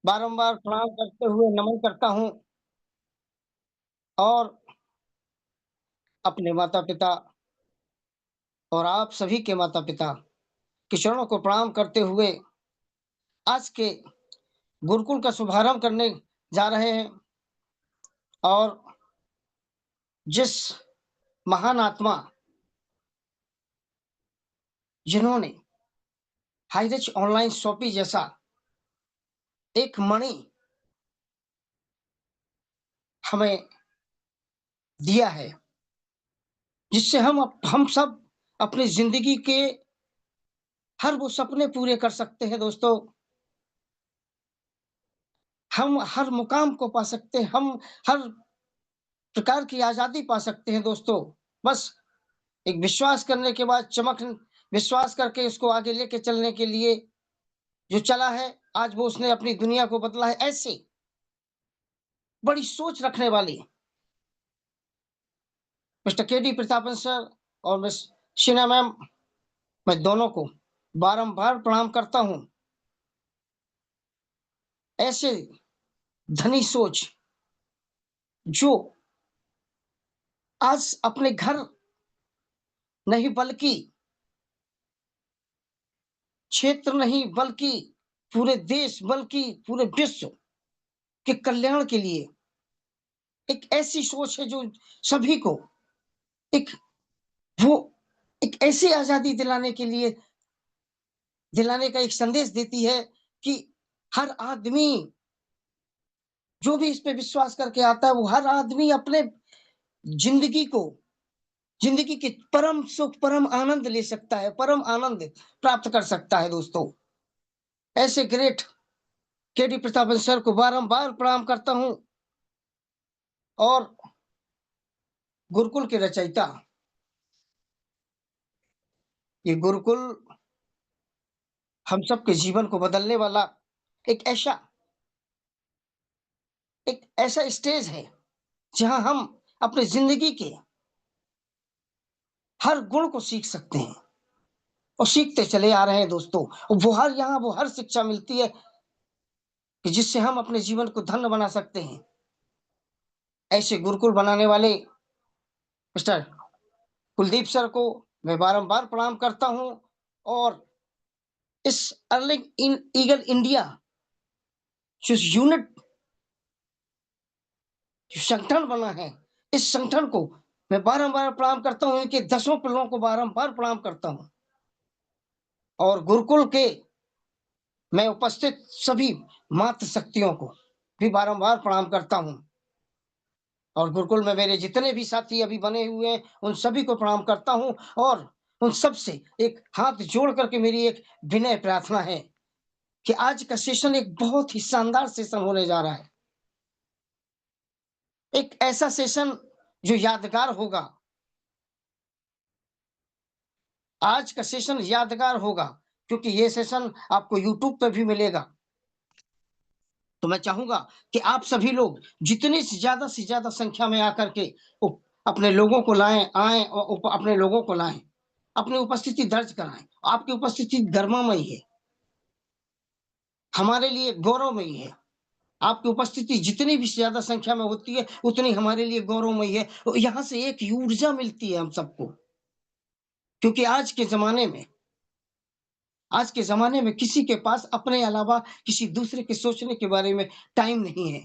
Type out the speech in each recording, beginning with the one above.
बारंबार प्रणाम करते हुए नमन करता हूँ और अपने माता-पिता और आप सभी के माता-पिता के चरणों को प्रणाम करते हुए आज के गुरुकुल का शुभारंभ करने जा रहे हैं और जिस महान आत्मा जिन्होंने हाइरिच ऑनलाइन शॉपी जैसा एक मणि हमें दिया है, जिससे हम सब अपनी ज़िंदगी के हर वो सपने पूरे कर सकते हैं दोस्तों। हम हर मुकाम को पा सकते हैं, हम हर प्रकार की आज़ादी पा सकते हैं दोस्तों। बस एक विश्वास करने के बाद विश्वास करके उसको आगे लेके चलने के लिए जो चला है, आज वो उसने अपनी दुनिया को बदला है। ऐसे बड़ी सोच रखने वाली मिस्टर के डी प्रतापन सर और मिस शीना मैम, मैं दोनों को बारंबार प्रणाम करता हूँ। ऐसे धनी सोच जो आज अपने घर नहीं बल्कि क्षेत्र नहीं बल्कि पूरे देश बल्कि पूरे विश्व के कल्याण के लिए एक ऐसी सोच है जो सभी को एक वो एक ऐसी आज़ादी दिलाने का एक संदेश देती है कि हर आदमी जो भी इस पे विश्वास करके आता है, वो हर आदमी अपने ज़िंदगी को ज़िंदगी के परम सुख, परम आनंद ले सकता है, परम आनंद प्राप्त कर सकता है दोस्तों। ऐसे ग्रेट के डी प्रतापन सर को बारंबार प्रणाम करता हूँ और गुरुकुल के रचयिता, ये गुरुकुल हम सबके जीवन को बदलने वाला एक ऐसा एक ऐसा स्टेज है, जहाँ हम अपनी ज़िंदगी के हर गुण को सीख सकते हैं और सीखते चले आ रहे हैं दोस्तों। वो हर शिक्षा मिलती है कि जिससे हम अपने जीवन को धन्य बना सकते हैं। ऐसे गुरुकुल बनाने वाले मिस्टर कुलदीप सर को मैं बारंबार प्रणाम करता हूँ और इस अर्लिंग इन ईगल इंडिया जो यूनिट जो संगठन बना है, इस संगठन को मैं बारंबार प्रणाम करता हूँ, इनके दसों पिलरों को बारंबार प्रणाम करता हूँ और गुरुकुल के मैं उपस्थित सभी मातृ शक्तियों को भी बारंबार प्रणाम करता हूँ और गुरुकुल में मेरे जितने भी साथी अभी बने हुए हैं, उन सभी को प्रणाम करता हूँ और उन सब से एक हाथ जोड़ करके मेरी एक विनय प्रार्थना है कि आज का सेशन एक बहुत ही शानदार सेशन होने जा रहा है। एक ऐसा सेशन जो यादगार होगा। आज का सेशन यादगार होगा क्योंकि ये सेशन आपको यूट्यूब पे भी मिलेगा। तो मैं चाहूँगा कि आप सभी लोग जितने से ज़्यादा संख्या में आकर के उप अपने लोगों को आएँ और अपने लोगों को लाएँ। अपनी उपस्थिति दर्ज कराएँ। आपकी उपस्थिति गरिमामयी है। हमारे लिए गौरवमयी है। आपकी उपस्थिति जितनी भी ज़्यादा संख्या में होती है, उतनी हमारे लिए गौरवमयी है। तो यहाँ से एक ऊर्जा मिलती है हम सबको। क्योंकि आज के ज़माने में किसी के पास अपने अलावा किसी दूसरे के सोचने के बारे में टाइम नहीं है।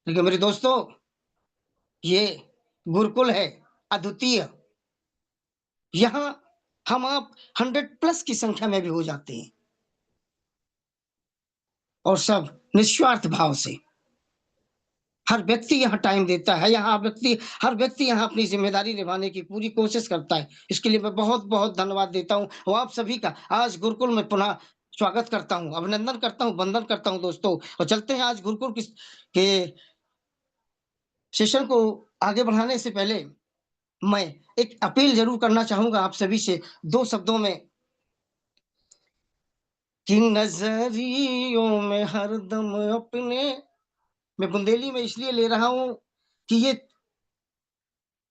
लेकिन मेरे दोस्तों, ये गुरुकुल है, अद्वितीय। यहाँ हम आप 100 प्लस की संख्या में भी हो जाते हैं और सब निस्वार्थ भाव से। हर व्यक्ति यहाँ टाइम देता है, हर व्यक्ति यहाँ अपनी ज़िम्मेदारी निभाने की पूरी कोशिश करता है। इसके लिए मैं बहुत-बहुत धन्यवाद देता हूँ और आप सभी का आज गुरुकुल में पुनः स्वागत करता हूँ, अभिनंदन करता हूँ, वंदन करता हूँ दोस्तों और चलते हैं आज गुरुकुल के सेशन को आगे बढ़ाने से पहले मैं एक अपील ज़रूर करना चाहूँगा आप सभी से 2 शब्दों में कि नज़रियों में हरदम अपने मैं बुंदेली में इसलिए ले रहा हूँ कि ये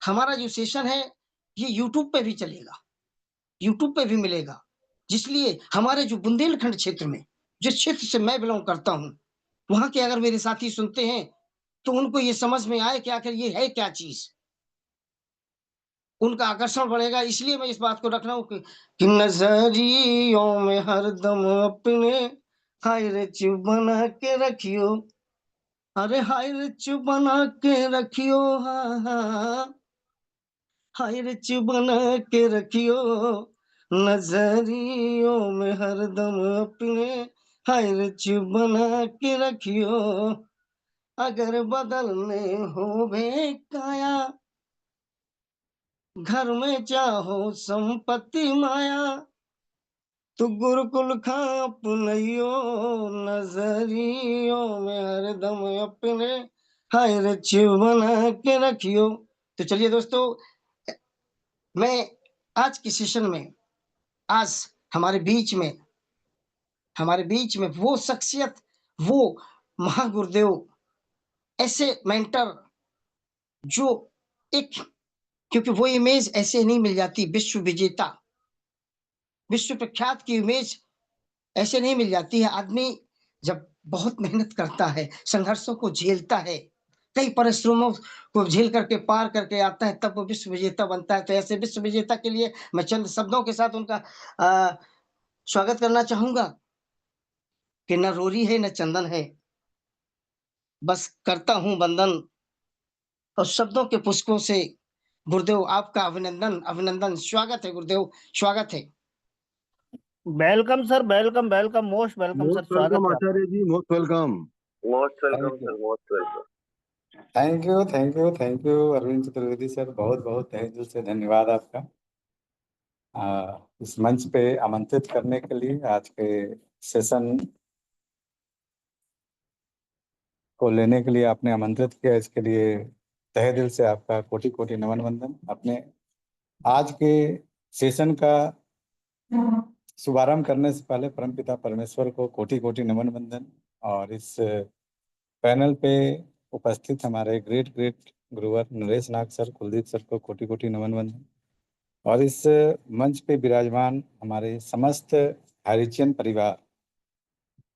हमारा जो सेशन है, ये यूट्यूब पे भी चलेगा, यूट्यूब पे भी मिलेगा। जिसलिए हमारे जो बुंदेलखंड क्षेत्र में जिस क्षेत्र से मैं बिलॉन्ग करता हूँ, वहाँ के अगर मेरे साथी सुनते हैं, तो उनको ये समझ में आए कि आखिर ये है क्या चीज़? उनका आकर्षण बढ़ेगा, इसलिए मैं इस बात को रख रहा हूँ कि नज़रियों में हरदम अपने हाय रे चुप बना के रखियो, अरे हाय रे चुप बना के रखियो, हाँ, हाँ, हाय रे चुप बना के रखियो, नज़रियों में हरदम अपने हाय रे चुप बना के रखियो, अगर बदलने हो भे काया, घर में चाहो संपत्ति माया, तू गुरुकुल खा अपनइयो, नजरियों में हरदम अपने हाय रच्चू बना के रखियो। तो चलिए दोस्तों, मैं आज की सेशन में, आज हमारे बीच में हमारे बीच में वो शख्सियत, वो महागुरुदेव, ऐसे मेंटर जो एक, क्योंकि वो इमेज ऐसे नहीं मिल जाती, विश्व विजेता, विश्व प्रख्यात की इमेज ऐसे नहीं मिल जाती है। आदमी जब बहुत मेहनत करता है, संघर्षों को झेलता है, कई परिश्रमों को झेल करके पार करके आता है, तब वो विश्व विजेता बनता है। तो ऐसे विश्व विजेता के लिए मैं चंद शब्दों के साथ उनका स्वागत करना चाहूँगा कि न रोरी है, न चंदन है, बस करता हूँ वंदन, और शब्दों के पुष्पों से गुरुदेव आपका अभिनंदन, अभिनंदन, स्वागत है गुरुदेव, स्वागत है। Welcome sir, welcome welcome, most welcome sir, most स्वागत वेलकम है आपका। Acharya ji, most welcome. Most welcome sir, most welcome. Thank you, thank you, thank you Arvind Chaturvedi sir, बहुत बहुत तहे दिल से धन्यवाद आपका इस मंच पे आमंत्रित करने के लिए। आज के सेशन को लेने के लिए आपने आमंत्रित किया, इसके लिए तहे दिल से आपका कोटि कोटि नमन वंदन। अपने आज के सेशन का शुभारंभ करने से पहले परमपिता परमेश्वर को कोटि कोटि नमन वंदन, और इस पैनल पे उपस्थित हमारे ग्रेट ग्रेट गुरुवर नरेश नाग सर, कुलदीप सर को कोटि कोटि नमन वंदन, और इस मंच पे विराजमान हमारे समस्त हरिचंद परिवार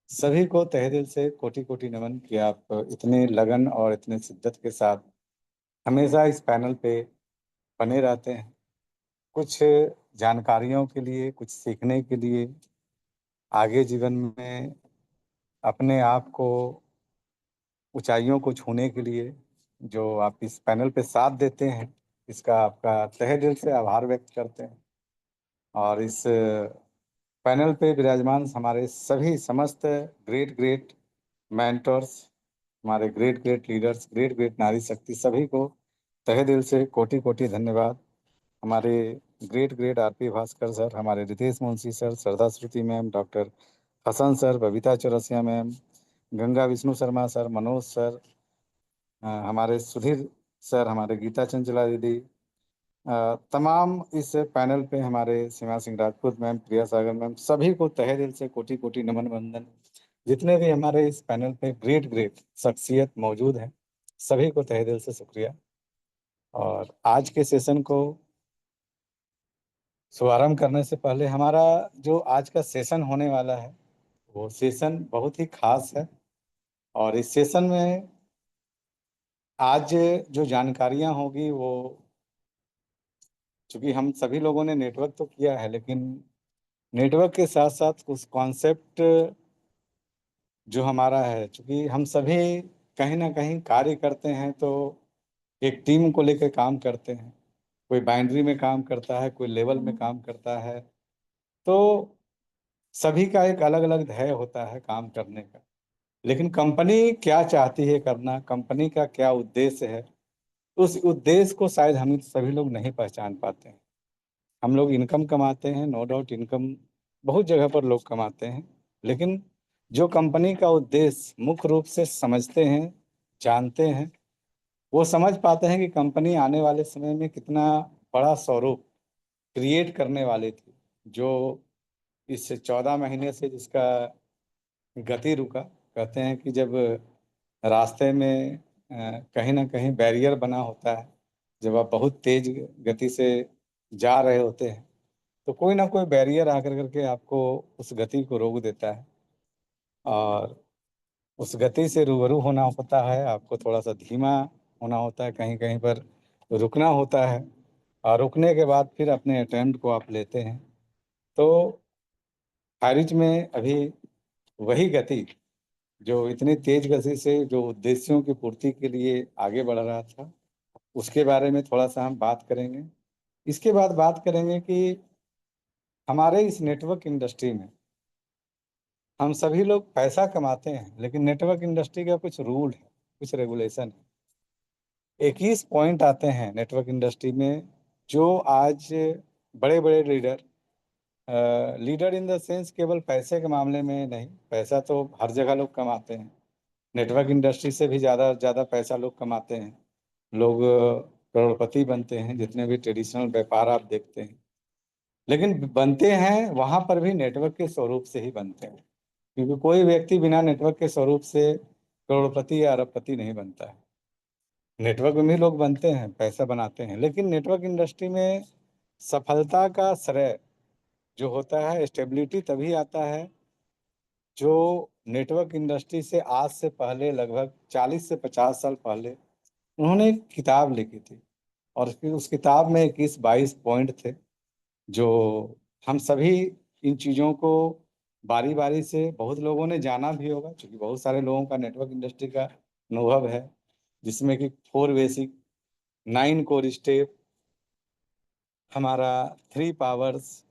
सभी को तहे दिल से कोटि कोटि नमन कि आप इतने लगन और इतने शिद्दत के साथ हमेशा इस पैनल पे बने रहते हैं, कुछ जानकारियों के लिए, कुछ सीखने के लिए, आगे जीवन में अपने आप को ऊंचाइयों को छूने के लिए जो आप इस पैनल पे साथ देते हैं, इसका आपका तहे दिल से आभार व्यक्त करते हैं। और इस पैनल पे विराजमान हमारे सभी समस्त ग्रेट ग्रेट मेंटर्स, हमारे great great leaders, great great नारी शक्ति, सभी को तहे दिल से कोटि कोटि धन्यवाद। हमारे great great RP Bhaskar sir, हमारे Ritesh Munshi sir, Shraddha Shruti ma'am, doctor Hasan sir, Babita Chaurasia ma'am, Ganga Vishnu Sharma sir, Manoj sir, हमारे सुधीर सर, हमारे गीता चंचला दीदी, तमाम इस पैनल पे हमारे सीमा सिंह राजपूत मैम, प्रिया सागर मैम, सभी को तहे दिल से कोटि कोटि नमन वंदन। जितने भी हमारे इस पैनल पे ग्रेट ग्रेट शख्सियत मौजूद हैं, सभी को तहे दिल से शुक्रिया। और आज के सेशन को शुभारंभ करने से पहले, हमारा जो आज का सेशन होने वाला है वो सेशन बहुत ही खास है, और इस सेशन में आज जो जानकारियां होगी वो, चूंकि हम सभी लोगों ने नेटवर्क तो किया है, लेकिन नेटवर्क के साथ साथ कुछ कॉन्सेप्ट जो हमारा है, चूंकि हम सभी कहीं ना कहीं कार्य करते हैं तो एक टीम को लेकर काम करते हैं, कोई बाइंड्री में काम करता है, कोई लेवल में काम करता है, तो सभी का एक अलग अलग ध्येय होता है काम करने का। लेकिन कंपनी क्या चाहती है करना, कंपनी का क्या उद्देश्य है, उस उद्देश्य को शायद हम सभी लोग नहीं पहचान पाते हैं। हम लोग इनकम कमाते हैं, नो डाउट इनकम बहुत जगह पर लोग कमाते हैं, लेकिन जो कंपनी का उद्देश्य मुख्य रूप से समझते हैं, जानते हैं, वो समझ पाते हैं कि कंपनी आने वाले समय में कितना बड़ा स्वरूप क्रिएट करने वाली थी, जो इस 14 महीने से जिसका गति रुका। कहते हैं कि जब रास्ते में कहीं ना कहीं बैरियर बना होता है, जब आप बहुत तेज गति से जा रहे होते हैं तो कोई ना कोई बैरियर आकर करके आपको उस गति को रोक देता है। और उस गति से रूबरू होना होता है, आपको थोड़ा सा धीमा होना होता है, कहीं कहीं पर रुकना होता है, और रुकने के बाद फिर अपने अटेम्प्ट को आप लेते हैं। तो खारिज में अभी वही गति जो इतनी तेज गति से जो उद्देश्यों की पूर्ति के लिए आगे बढ़ रहा था, उसके बारे में थोड़ा सा हम बात करेंगे। इसके बाद बात करेंगे कि हमारे इस नेटवर्क इंडस्ट्री में हम सभी लोग पैसा कमाते हैं, लेकिन नेटवर्क इंडस्ट्री का कुछ रूल है, कुछ रेगुलेशन है। 21 पॉइंट आते हैं नेटवर्क इंडस्ट्री में, जो आज बड़े बड़े लीडर इन द सेंस केवल पैसे के मामले में नहीं, पैसा तो हर जगह लोग कमाते हैं, नेटवर्क इंडस्ट्री से भी ज़्यादा ज़्यादा पैसा लोग कमाते हैं। लोग करोड़पति बनते हैं, जितने भी ट्रेडिशनल व्यापार आप देखते हैं, लेकिन बनते हैं वहाँ पर भी नेटवर्क के स्वरूप से ही बनते हैं, क्योंकि कोई व्यक्ति बिना नेटवर्क के स्वरूप से करोड़पति या अरबपति नहीं बनता है। नेटवर्क में भी लोग बनते हैं, पैसा बनाते हैं, लेकिन नेटवर्क इंडस्ट्री में सफलता का श्रेय जो होता है, स्टेबिलिटी तभी आता है जो नेटवर्क इंडस्ट्री से आज से पहले लगभग 40 से 50 साल पहले उन्होंने एक किताब लिखी थी, और फिर उस किताब में 21-22 पॉइंट थे, जो हम सभी इन चीज़ों को बारी बारी से बहुत लोगों ने जाना भी होगा, क्योंकि बहुत सारे लोगों का नेटवर्क इंडस्ट्री का अनुभव है, जिसमें कि 4 बेसिक, 9 कोर स्टेप, हमारा 3 पावर्स,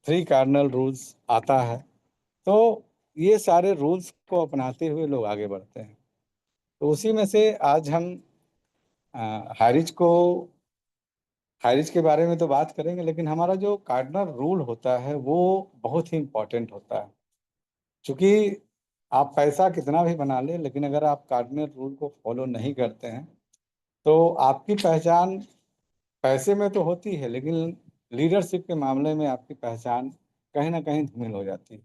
3 कार्डिनल रूल्स आता है। तो ये सारे रूल्स को अपनाते हुए लोग आगे बढ़ते हैं। तो उसी में से आज हम हारिज के बारे में तो बात करेंगे, लेकिन हमारा जो कार्डिनल रूल होता है वो बहुत ही इम्पोर्टेंट होता है। क्योंकि आप पैसा कितना भी बना लें, लेकिन अगर आप कार्डिनल रूल को फॉलो नहीं करते हैं तो आपकी पहचान पैसे में तो होती है, लेकिन लीडरशिप के मामले में आपकी पहचान कहीं ना कहीं धूमिल हो जाती है।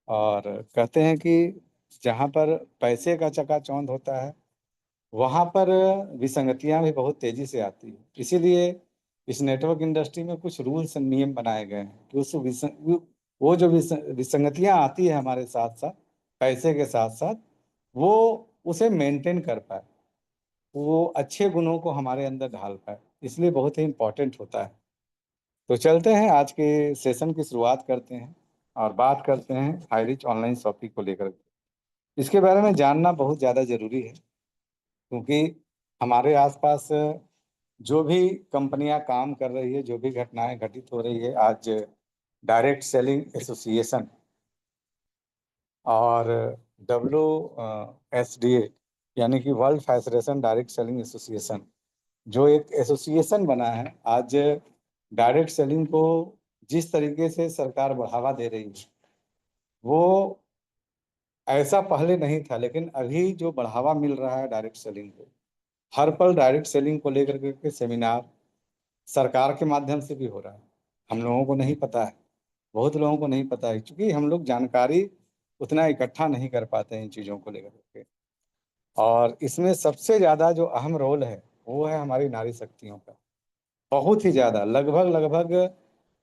और कहते हैं कि जहाँ पर पैसे का चकाचौंध होता है, वहाँ पर विसंगतियाँ भी बहुत तेज़ी से आती हैं। इसीलिए इस नेटवर्क इंडस्ट्री में कुछ रूल्स एंड नियम बनाए गए हैं कि वो जो विसंगतियाँ आती है हमारे साथ साथ, पैसे के साथ साथ, वो उसे मेंटेन कर पाए, वो अच्छे गुणों को हमारे अंदर ढाल पाए, इसलिए बहुत ही इम्पोर्टेंट होता है। तो चलते हैं, आज के सेशन की शुरुआत करते हैं और बात करते हैं हाईरिच ऑनलाइन शॉपिंग को लेकर। इसके बारे में जानना बहुत ज़्यादा ज़रूरी है, क्योंकि हमारे आसपास जो भी कंपनियां काम कर रही है, जो भी घटनाएं घटित हो रही है, आज डायरेक्ट सेलिंग एसोसिएशन और WSDA यानी कि world federation direct selling association, जो एक एसोसिएशन बना है, आज डायरेक्ट सेलिंग को जिस तरीके से सरकार बढ़ावा दे रही है वो ऐसा पहले नहीं था, लेकिन अभी जो बढ़ावा मिल रहा है डायरेक्ट सेलिंग को, हर पल डायरेक्ट सेलिंग को लेकर के सेमिनार सरकार के माध्यम से भी हो रहा है। हम लोगों को नहीं पता है, बहुत लोगों को नहीं पता है, क्योंकि हम लोग जानकारी उतना इकट्ठा नहीं कर पाते हैं इन चीज़ों को लेकर के। और इसमें सबसे ज़्यादा जो अहम रोल है वो है हमारी नारी शक्तियों का, बहुत ही ज़्यादा, लगभग लगभग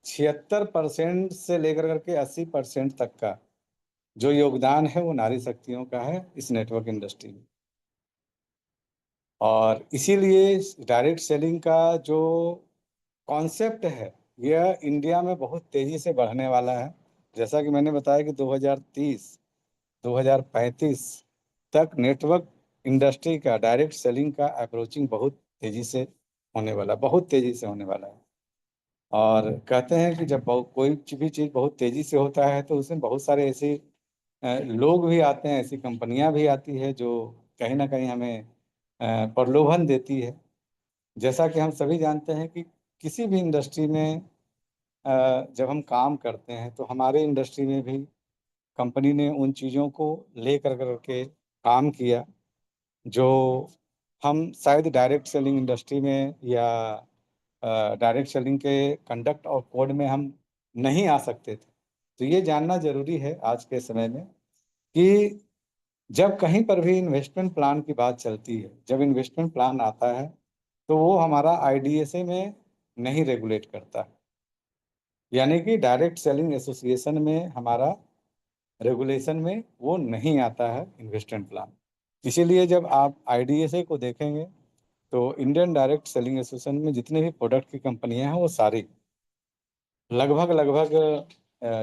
76% से लेकर करके 80% तक का जो योगदान है वो नारी शक्तियों का है इस नेटवर्क इंडस्ट्री में। और इसीलिए डायरेक्ट सेलिंग का जो कॉन्सेप्ट है यह इंडिया में बहुत तेज़ी से बढ़ने वाला है। जैसा कि मैंने बताया कि 2030 2035 तक नेटवर्क इंडस्ट्री का डायरेक्ट सेलिंग का अप्रोचिंग बहुत तेज़ी से होने वाला, बहुत तेज़ी से होने वाला है। और कहते हैं कि जब कोई भी चीज़ बहुत तेज़ी से होता है तो उसमें बहुत सारे ऐसे लोग भी आते हैं, ऐसी कंपनियां भी आती है जो कहीं ना कहीं हमें प्रलोभन देती है। जैसा कि हम सभी जानते हैं कि किसी भी इंडस्ट्री में जब हम काम करते हैं तो हमारे इंडस्ट्री में भी कंपनी ने उन चीज़ों को ले कर के काम किया जो हम शायद डायरेक्ट सेलिंग इंडस्ट्री में या डायरेक्ट सेलिंग के कंडक्ट और कोड में हम नहीं आ सकते थे। तो ये जानना जरूरी है आज के समय में कि जब कहीं पर भी इन्वेस्टमेंट प्लान की बात चलती है, जब इन्वेस्टमेंट प्लान आता है तो वो हमारा IDSA में नहीं रेगुलेट करता है, यानी कि डायरेक्ट सेलिंग एसोसिएशन में हमारा रेगुलेशन में वो नहीं आता है इन्वेस्टमेंट प्लान। इसीलिए जब आप IDSA को देखेंगे तो इंडियन डायरेक्ट सेलिंग एसोसिएशन में जितने भी प्रोडक्ट की कंपनियां हैं वो सारी लगभग लगभग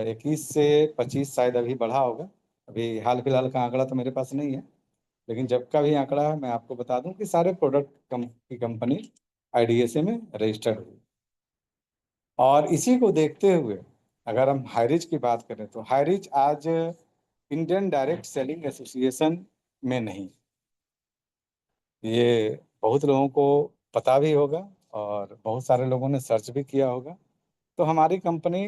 21 से 25 शायद अभी बढ़ा होगा। अभी हाल फिलहाल का आंकड़ा तो मेरे पास नहीं है, लेकिन जब का भी आंकड़ा है मैं आपको बता दूं कि सारे प्रोडक्ट की कंपनी IDSA में रजिस्टर्ड हुई। और इसी को देखते हुए अगर हम हाईरिच की बात करें तो हाईरिच आज इंडियन डायरेक्ट सेलिंग एसोसिएशन में नहीं। ये बहुत लोगों को पता भी होगा और बहुत सारे लोगों ने सर्च भी किया होगा। तो हमारी company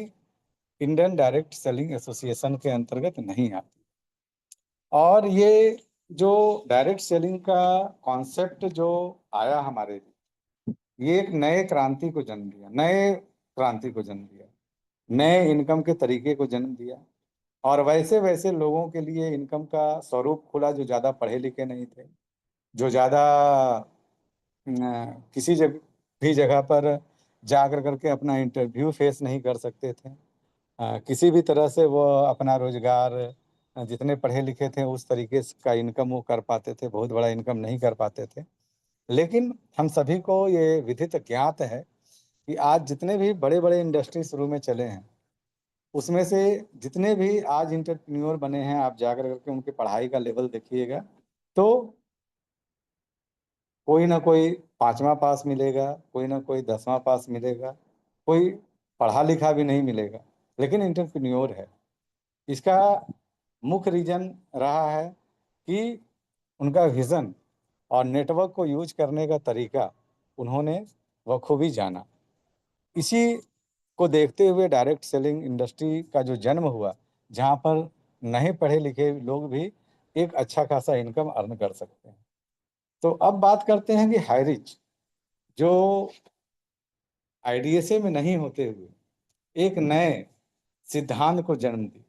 Indian direct selling association के अंतर्गत नहीं आती। और ये जो डायरेक्ट सेलिंग का कॉन्सेप्ट जो आया हमारे लिए, ये एक नए क्रांति को जन्म दिया, नए क्रांति को जन्म दिया, नए इनकम के तरीके को जन्म दिया। और वैसे वैसे लोगों के लिए इनकम का स्वरूप खुला जो ज़्यादा पढ़े लिखे नहीं थे, जो ज़्यादा किसी भी जगह पर जा कर करके अपना इंटरव्यू फेस नहीं कर सकते थे। किसी भी तरह से वो अपना रोजगार जितने पढ़े लिखे थे उस तरीके का इनकम वो कर पाते थे, बहुत बड़ा इनकम नहीं कर पाते थे। लेकिन हम सभी को ये विदित ज्ञात है कि आज जितने भी बड़े बड़े इंडस्ट्री शुरू में चले हैं उसमें से जितने भी आज इंटरप्रेन्योर बने हैं, आप जाकर करके उनकी पढ़ाई का लेवल देखिएगा तो कोई ना कोई 5वां पास मिलेगा, कोई ना कोई 10वां पास मिलेगा, कोई पढ़ा लिखा भी नहीं मिलेगा, लेकिन इंटरप्रेन्योर है। इसका मुख्य रीजन रहा है कि उनका विजन और नेटवर्क को यूज करने का तरीका उन्होंने बखूबी जाना। इसी को देखते हुए डायरेक्ट सेलिंग इंडस्ट्री का जो जन्म हुआ, जहाँ पर नहीं पढ़े लिखे लोग भी एक अच्छा खासा इनकम अर्न कर सकते हैं। तो अब बात करते हैं कि हाईरिच जो IDSA में नहीं होते हुए एक नए सिद्धांत को जन्म दी,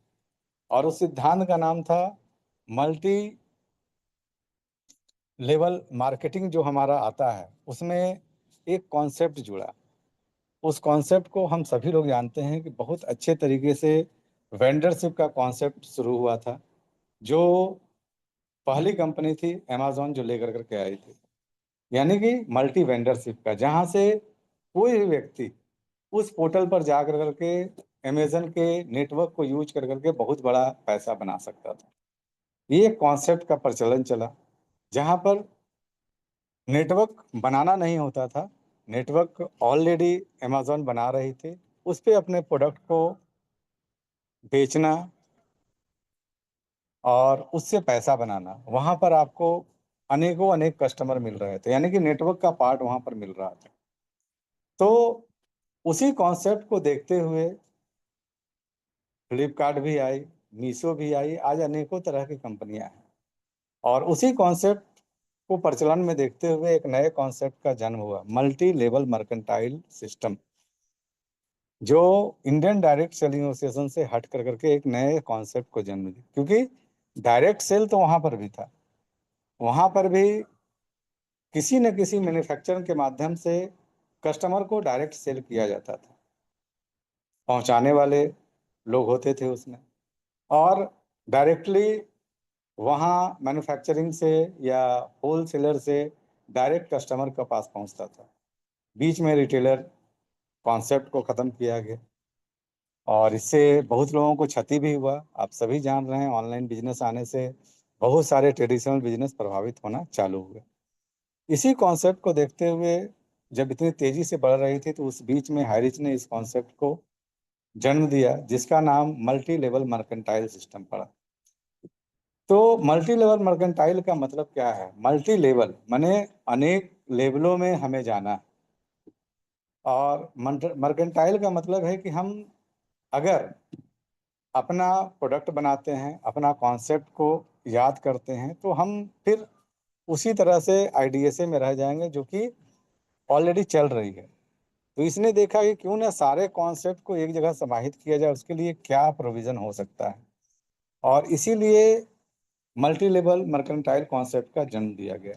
और उस सिद्धांत का नाम था मल्टी लेवल मार्केटिंग। जो हमारा आता है उसमें एक कॉन्सेप्ट जुड़ा। उस कॉन्सेप्ट को हम सभी लोग जानते हैं कि बहुत अच्छे तरीके से वेंडरशिप का कॉन्सेप्ट शुरू हुआ था। जो पहली कंपनी थी अमेजोन जो लेकर करके आई थी, यानी कि मल्टी वेंडरशिप का, जहां से कोई भी व्यक्ति उस पोर्टल पर जा कर करके अमेजन के नेटवर्क को यूज कर करके बहुत बड़ा पैसा बना सकता था। ये कॉन्सेप्ट का प्रचलन चला, जहां पर नेटवर्क बनाना नहीं होता था, नेटवर्क ऑलरेडी अमेजोन बना रही थी, उस पे अपने प्रोडक्ट को बेचना और उससे पैसा बनाना। वहां पर आपको अनेकों अनेक कस्टमर मिल रहे थे, यानी कि नेटवर्क का पार्ट वहां पर मिल रहा था। तो उसी कॉन्सेप्ट को देखते हुए फ्लिपकार्ट भी आई, मीशो भी आई, आज अनेकों तरह की कंपनियां हैं। और उसी कॉन्सेप्ट को प्रचलन में देखते हुए एक नए कॉन्सेप्ट का जन्म हुआ, मल्टी लेवल मर्केंटाइल सिस्टम, जो इंडियन डायरेक्ट सेलिंग एसोसिएशन से हट कर करके एक नए कॉन्सेप्ट को जन्म दी। क्योंकि डायरेक्ट सेल तो वहां पर भी था, वहां पर भी किसी न किसी मैन्युफैक्चरर के माध्यम से कस्टमर को डायरेक्ट सेल किया जाता था। पहुंचाने वाले लोग होते थे उसमें, और डायरेक्टली वहाँ मैन्युफैक्चरिंग से या होलसेलर से डायरेक्ट कस्टमर के पास पहुंचता था। बीच में रिटेलर कॉन्सेप्ट को ख़त्म किया गया, और इससे बहुत लोगों को क्षति भी हुआ। आप सभी जान रहे हैं ऑनलाइन बिजनेस आने से बहुत सारे ट्रेडिशनल बिजनेस प्रभावित होना चालू हुए। इसी कॉन्सेप्ट को देखते हुए जब इतनी तेजी से बढ़ रही थी तो उस बीच में हाईरिच ने इस कॉन्सेप्ट को जन्म दिया, जिसका नाम मल्टी लेवल मर्केंटाइल सिस्टम पड़ा। तो मल्टी लेवल मर्केंटाइल का मतलब क्या है? मल्टी लेवल माने अनेक लेवलों में हमें जाना है, और मर्केंटाइल का मतलब है कि हम अगर अपना प्रोडक्ट बनाते हैं, अपना कॉन्सेप्ट को याद करते हैं, तो हम फिर उसी तरह से IDSA में रह जाएंगे जो कि ऑलरेडी चल रही है। तो इसने देखा कि क्यों ना सारे कॉन्सेप्ट को एक जगह समाहित किया जाए, उसके लिए क्या प्रोविज़न हो सकता है, और इसीलिए मल्टी लेवल मर्केंटाइल कॉन्सेप्ट का जन्म दिया गया।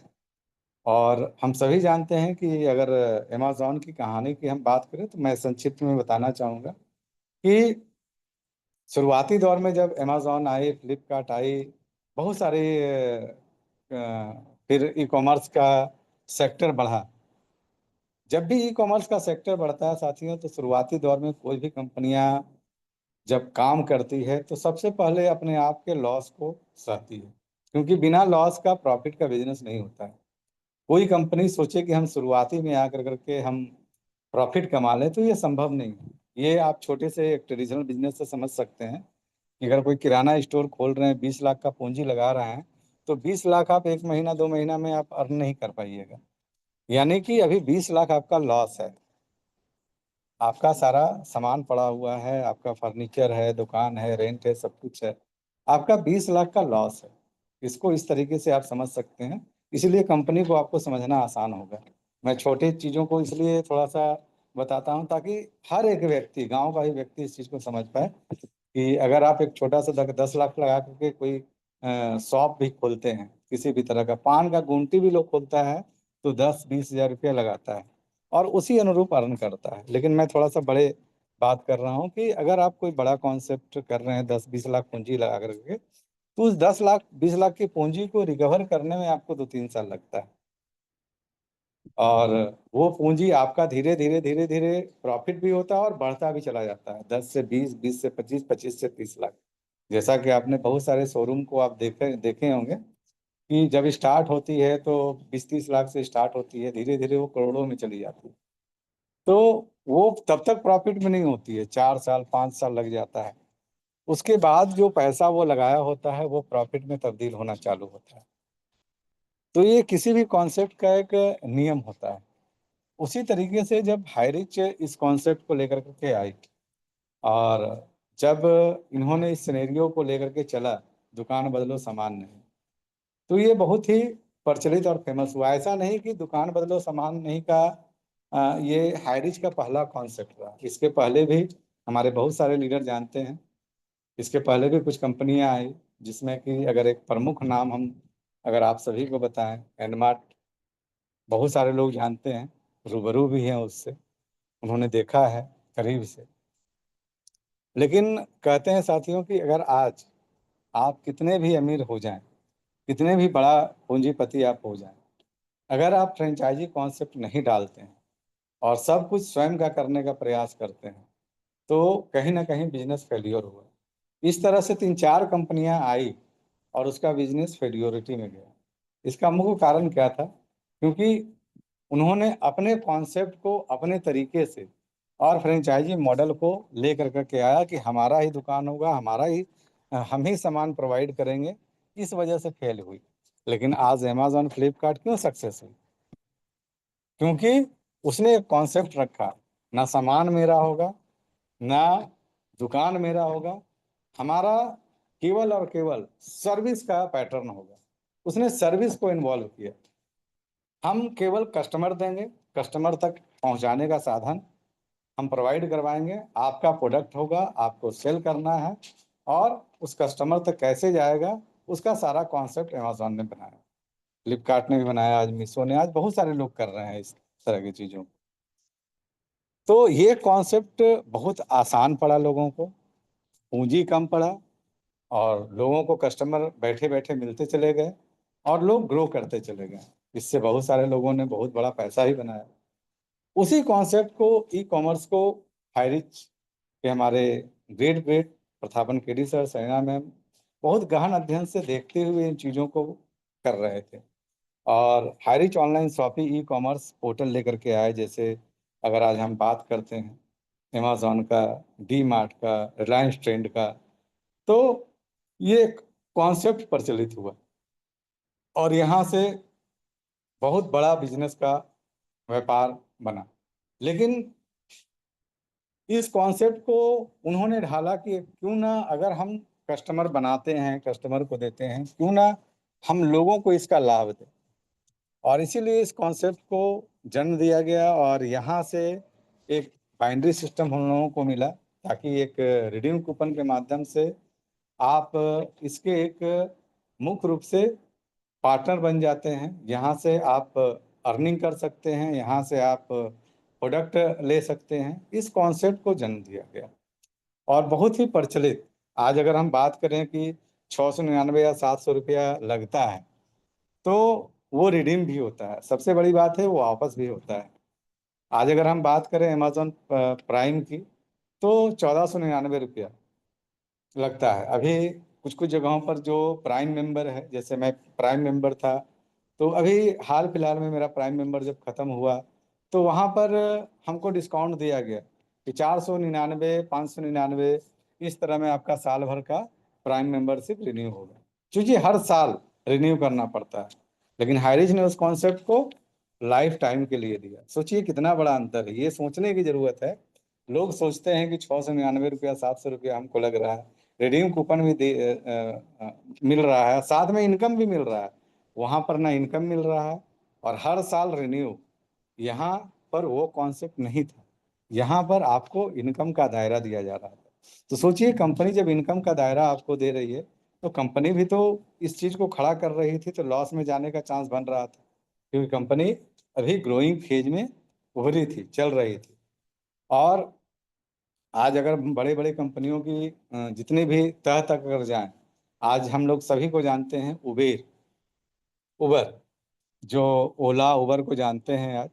और हम सभी जानते हैं कि अगर अमेजोन की कहानी की हम बात करें तो मैं संक्षिप्त में बताना चाहूँगा कि शुरुआती दौर में जब अमेजोन आई, फ्लिपकार्ट आई, बहुत सारे फिर ई कॉमर्स का सेक्टर बढ़ा। जब भी ई कॉमर्स का सेक्टर बढ़ता है साथियों, तो शुरुआती दौर में कोई भी कंपनियां जब काम करती है तो सबसे पहले अपने आप के लॉस को सहती है, क्योंकि बिना लॉस का प्रॉफिट का बिजनेस नहीं होता है। कोई कंपनी सोचे कि हम शुरुआती में आकर करके हम प्रॉफिट कमा लें, तो ये संभव नहीं है। ये आप छोटे से एक ट्रेडिशनल बिजनेस से समझ सकते हैं कि अगर कोई किराना स्टोर खोल रहे हैं, 20 लाख का पूंजी लगा रहे हैं, तो 20 लाख आप 1 महीना 2 महीना में आप अर्न नहीं कर पाइएगा। यानी कि अभी 20 लाख आपका लॉस है। आपका सारा सामान पड़ा हुआ है, आपका फर्नीचर है, दुकान है, रेंट है, सब कुछ है, आपका 20 लाख का लॉस है। इसको इस तरीके से आप समझ सकते हैं। इसलिए कंपनी को आपको समझना आसान होगा। मैं छोटी चीज़ों को इसलिए थोड़ा सा बताता हूँ ताकि हर एक व्यक्ति, गांव का ही व्यक्ति इस चीज़ को समझ पाए कि अगर आप एक छोटा सा 10 लाख लगा करके कोई शॉप भी खोलते हैं, किसी भी तरह का पान का गुमटी भी लोग खोलता है, तो 10-20 हज़ार रुपया लगाता है और उसी अनुरूप अर्न करता है। लेकिन मैं थोड़ा सा बड़े बात कर रहा हूँ कि अगर आप कोई बड़ा कॉन्सेप्ट कर रहे हैं, 10-20 लाख पूंजी लगा करके, तो उस 10 लाख 20 लाख की पूंजी को रिकवर करने में आपको 2-3 साल लगता है। और वो पूंजी आपका धीरे धीरे धीरे धीरे प्रॉफिट भी होता है और बढ़ता भी चला जाता है, 10 से 20, 20 से 25, 25 से 30 लाख। जैसा कि आपने बहुत सारे शोरूम को आप देखे देखे होंगे कि जब स्टार्ट होती है तो 20-30 लाख से स्टार्ट होती है, धीरे धीरे वो करोड़ों में चली जाती है। तो वो तब तक प्रॉफिट में नहीं होती है, 4 साल 5 साल लग जाता है। उसके बाद जो पैसा वो लगाया होता है वो प्रॉफिट में तब्दील होना चालू होता है। तो ये किसी भी कॉन्सेप्ट का एक नियम होता है। उसी तरीके से जब हाईरिच इस कॉन्सेप्ट को लेकर के आई और जब इन्होंने इस सिनेरियो को लेकर के चला, दुकान बदलो सामान नहीं, तो ये बहुत ही प्रचलित और फेमस हुआ। ऐसा नहीं कि दुकान बदलो सामान नहीं का ये हाईरिच का पहला कॉन्सेप्ट रहा। इसके पहले भी हमारे बहुत सारे लीडर जानते हैं। इसके पहले भी कुछ कंपनियां आई, जिसमें कि अगर एक प्रमुख नाम हम अगर आप सभी को बताएं, एनमार्ट, बहुत सारे लोग जानते हैं, रूबरू भी हैं उससे, उन्होंने देखा है करीब से। लेकिन कहते हैं साथियों कि अगर आज आप कितने भी अमीर हो जाएं, कितने भी बड़ा पूंजीपति आप हो जाएं, अगर आप फ्रेंचाइजी कॉन्सेप्ट नहीं डालते हैं और सब कुछ स्वयं का करने का प्रयास करते हैं, तो कहीं ना कहीं बिजनेस फेल्योर हुआ। इस तरह से 3-4 कंपनियां आई और उसका बिजनेस फेल्योरिटी में गया। इसका मुख्य कारण क्या था? क्योंकि उन्होंने अपने कॉन्सेप्ट को अपने तरीके से और फ्रेंचाइजी मॉडल को ले करके आया कि हमारा ही दुकान होगा, हमारा ही हम ही सामान प्रोवाइड करेंगे, इस वजह से फेल हुई। लेकिन आज अमेजोन फ्लिपकार्ट क्यों सक्सेस हुई? क्योंकि उसने एक कॉन्सेप्ट रखा, ना सामान मेरा होगा, ना दुकान मेरा होगा, हमारा केवल और केवल सर्विस का पैटर्न होगा। उसने सर्विस को इन्वॉल्व किया। हम केवल कस्टमर देंगे, कस्टमर तक पहुंचाने का साधन हम प्रोवाइड करवाएंगे, आपका प्रोडक्ट होगा, आपको सेल करना है, और उस कस्टमर तक कैसे जाएगा उसका सारा कॉन्सेप्ट अमेजोन ने बनाया, फ्लिपकार्ट ने भी बनाया, आज मीशो ने, आज बहुत सारे लोग कर रहे हैं इस तरह की चीज़ों को। तो ये कॉन्सेप्ट बहुत आसान पड़ा लोगों को, पूंजी कम पड़ा और लोगों को कस्टमर बैठे बैठे मिलते चले गए और लोग ग्रो करते चले गए। इससे बहुत सारे लोगों ने बहुत बड़ा पैसा ही बनाया। उसी कॉन्सेप्ट को, ई कॉमर्स को, हाईरिच के हमारे great great Prathapan KD sir, सैना मैम बहुत गहन अध्ययन से देखते हुए इन चीज़ों को कर रहे थे और Highrich online shopping e commerce portal लेकर के आए। जैसे अगर आज हम बात करते हैं अमेजोन का, डी मार्ट का, रिलायंस ट्रेंड का, तो ये कॉन्सेप्ट प्रचलित हुआ और यहाँ से बहुत बड़ा बिजनेस का व्यापार बना। लेकिन इस कॉन्सेप्ट को उन्होंने ढाला कि क्यों ना, अगर हम कस्टमर बनाते हैं, कस्टमर को देते हैं, क्यों ना हम लोगों को इसका लाभ दें। और इसीलिए इस कॉन्सेप्ट को जन्म दिया गया और यहाँ से एक बाइनरी सिस्टम हम लोगों को मिला, ताकि एक रिडीम कूपन के माध्यम से आप इसके एक मुख्य रूप से पार्टनर बन जाते हैं। यहाँ से आप अर्निंग कर सकते हैं, यहाँ से आप प्रोडक्ट ले सकते हैं। इस कॉन्सेप्ट को जन्म दिया गया और बहुत ही प्रचलित आज अगर हम बात करें कि 699 या 700 रुपया लगता है, तो वो रिडीम भी होता है। सबसे बड़ी बात है वो वापस भी होता है। आज अगर हम बात करें अमेजोन प्राइम की, तो 1499 रुपया लगता है। अभी कुछ कुछ जगहों पर जो प्राइम मेंबर है, जैसे मैं प्राइम मेंबर था, तो अभी हाल फिलहाल में मेरा प्राइम मेंबर जब खत्म हुआ, तो वहाँ पर हमको डिस्काउंट दिया गया कि 499, 599, इस तरह में आपका साल भर का प्राइम मेंबरशिप रिन्यू होगा, क्योंकि हर साल रिन्यू करना पड़ता है। लेकिन हाईरिच ने उस कॉन्सेप्ट को लाइफ टाइम के लिए दिया। सोचिए कितना बड़ा अंतर है, ये सोचने की जरूरत है। लोग सोचते हैं कि 699 रुपया, 700 रुपया हमको लग रहा है, रिडीम कूपन भी मिल रहा है, साथ में इनकम भी मिल रहा है। वहाँ पर ना इनकम मिल रहा है और हर साल रिन्यू। यहाँ पर वो कॉन्सेप्ट नहीं था, यहाँ पर आपको इनकम का दायरा दिया जा रहा था। तो सोचिए, कंपनी जब इनकम का दायरा आपको दे रही है, तो कंपनी भी तो इस चीज़ को खड़ा कर रही थी, तो लॉस में जाने का चांस बन रहा था, क्योंकि कंपनी अभी ग्रोइंग फेज में उभरी थी, चल रही थी। और आज अगर बड़े बड़े कंपनियों की जितनी भी तह तक अगर जाएं, आज हम लोग सभी को जानते हैं उबर, जो ओला उबर को जानते हैं आज,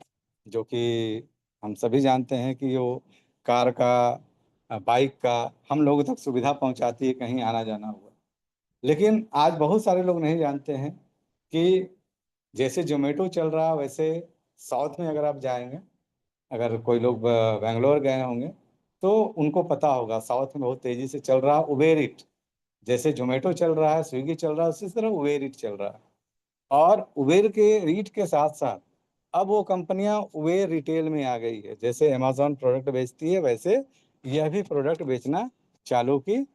जो कि हम सभी जानते हैं कि वो कार का, बाइक का हम लोगों तक सुविधा पहुंचाती है कहीं आना जाना हुआ। लेकिन आज बहुत सारे लोग नहीं जानते हैं कि जैसे जोमेटो चल रहा है, वैसे साउथ में अगर आप जाएंगे, अगर कोई लोग बेंगलोर गए होंगे, तो उनको पता होगा साउथ में बहुत तेजी से चल रहा है उबेर इट। जैसे जोमेटो चल रहा है, स्विगी चल रहा है, उसी तरह उबेर इट चल रहा है। और उबेर के रीट के साथ साथ अब वो कंपनियां उबेर रिटेल में आ गई है। जैसे अमेजोन प्रोडक्ट बेचती है, वैसे यह भी प्रोडक्ट बेचना चालू की।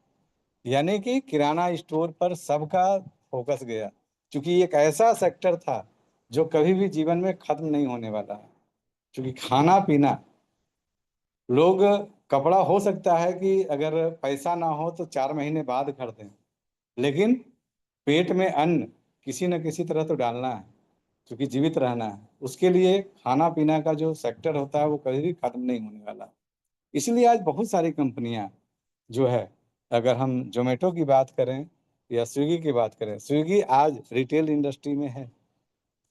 यानी कि किराना स्टोर पर सबका फोकस गया, क्योंकि एक ऐसा सेक्टर था जो कभी भी जीवन में खत्म नहीं होने वाला है। क्योंकि खाना पीना, लोग, कपड़ा हो सकता है कि अगर पैसा ना हो तो 4 महीने बाद खरीदें, लेकिन पेट में अन्न किसी न किसी तरह तो डालना है, क्योंकि जीवित रहना है। उसके लिए खाना पीना का जो सेक्टर होता है वो कभी भी खत्म नहीं होने वाला। इसलिए आज बहुत सारी कंपनियां जो है, अगर हम जोमेटो की बात करें या स्विगी की बात करें, स्विगी आज रिटेल इंडस्ट्री में है।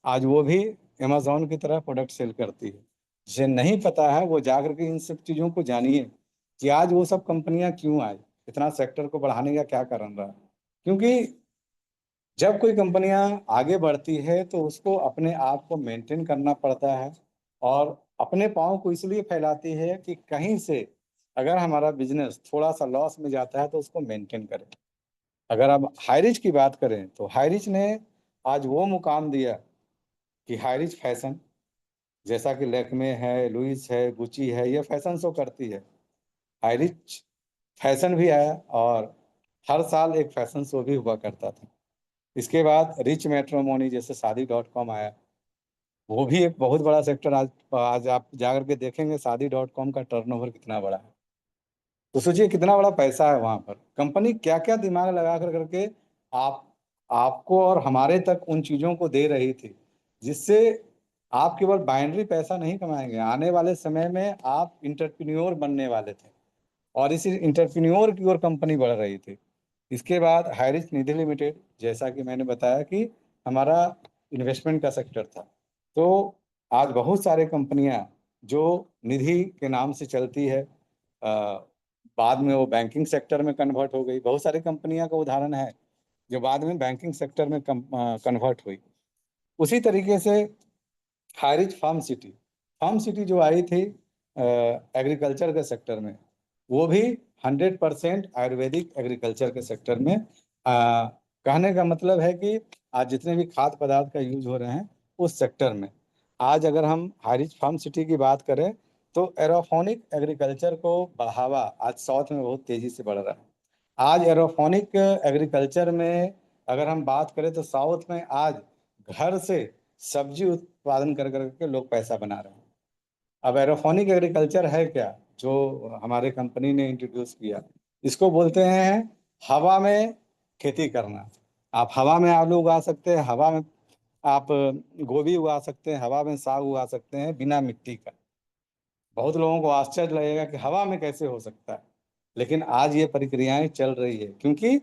आज वो भी अमेजोन की तरह प्रोडक्ट सेल करती है। जिसे नहीं पता है वो जाकर के इन सब चीज़ों को जानिए कि आज वो सब कंपनियां क्यों आई, इतना सेक्टर को बढ़ाने का क्या कारण रहा। क्योंकि जब कोई कंपनियां आगे बढ़ती है तो उसको अपने आप को मेंटेन करना पड़ता है, और अपने पाँव को इसलिए फैलाती है कि कहीं से अगर हमारा बिजनेस थोड़ा सा लॉस में जाता है तो उसको मेंटेन करें। अगर आप हाईरिच की बात करें, तो हाईरिच ने आज वो मुकाम दिया कि हाईरिच फैशन, जैसा कि लैक्मे है, लुइस है, गुची है, ये फैशन शो करती है। हाईरिच फैशन भी आया, और हर साल एक फैशन शो भी हुआ करता था। इसके बाद रिच मैट्रिमोनी जैसे शादी.com आया, वो भी एक बहुत बड़ा सेक्टर। आज आज आप जाकर के देखेंगे शादी.com का टर्नओवर कितना बड़ा है। तो सोचिए कितना बड़ा पैसा है वहां पर। कंपनी क्या क्या दिमाग लगा कर करके आप आपको और हमारे तक उन चीजों को दे रही थी, जिससे आप केवल बाइनरी पैसा नहीं कमाएंगे, आने वाले समय में आप इंटरप्रेन्योर बनने वाले थे, और इसी इंटरप्रेन्योर की ओर कंपनी बढ़ रही थी। इसके बाद हाईरिच निधि लिमिटेड, जैसा कि मैंने बताया कि हमारा इन्वेस्टमेंट का सेक्टर था। तो आज बहुत सारे कंपनियां जो निधि के नाम से चलती है, बाद में वो बैंकिंग सेक्टर में कन्वर्ट हो गई। बहुत सारी कंपनियां का उदाहरण है जो बाद में बैंकिंग सेक्टर में कन्वर्ट हुई। उसी तरीके से हाईरिच फार्म सिटी जो आई थी एग्रीकल्चर के सेक्टर में, वो भी 100% आयुर्वेदिक एग्रीकल्चर के सेक्टर में। कहने का मतलब है कि आज जितने भी खाद्य पदार्थ का यूज हो रहे हैं उस सेक्टर में। आज अगर हम हाईरिच फार्म सिटी की बात करें, तो एरोफोनिक एग्रीकल्चर को बढ़ावा आज साउथ में बहुत तेजी से बढ़ रहा है। आज एरोफोनिक एग्रीकल्चर में अगर हम बात करें, तो साउथ में आज घर से सब्जी उत्पादन कर करके लोग पैसा बना रहे हैं। अब एरोफोनिक एग्रीकल्चर है क्या, जो हमारे कंपनी ने इंट्रोड्यूस किया, इसको बोलते हैं हवा में खेती करना। आप हवा में आलू उगा सकते हैं, हवा में आप गोभी उगा सकते हैं, हवा में साग उगा सकते हैं बिना मिट्टी का। बहुत लोगों को आश्चर्य लगेगा कि हवा में कैसे हो सकता है। लेकिन आज ये प्रक्रियाएं चल रही है, क्योंकि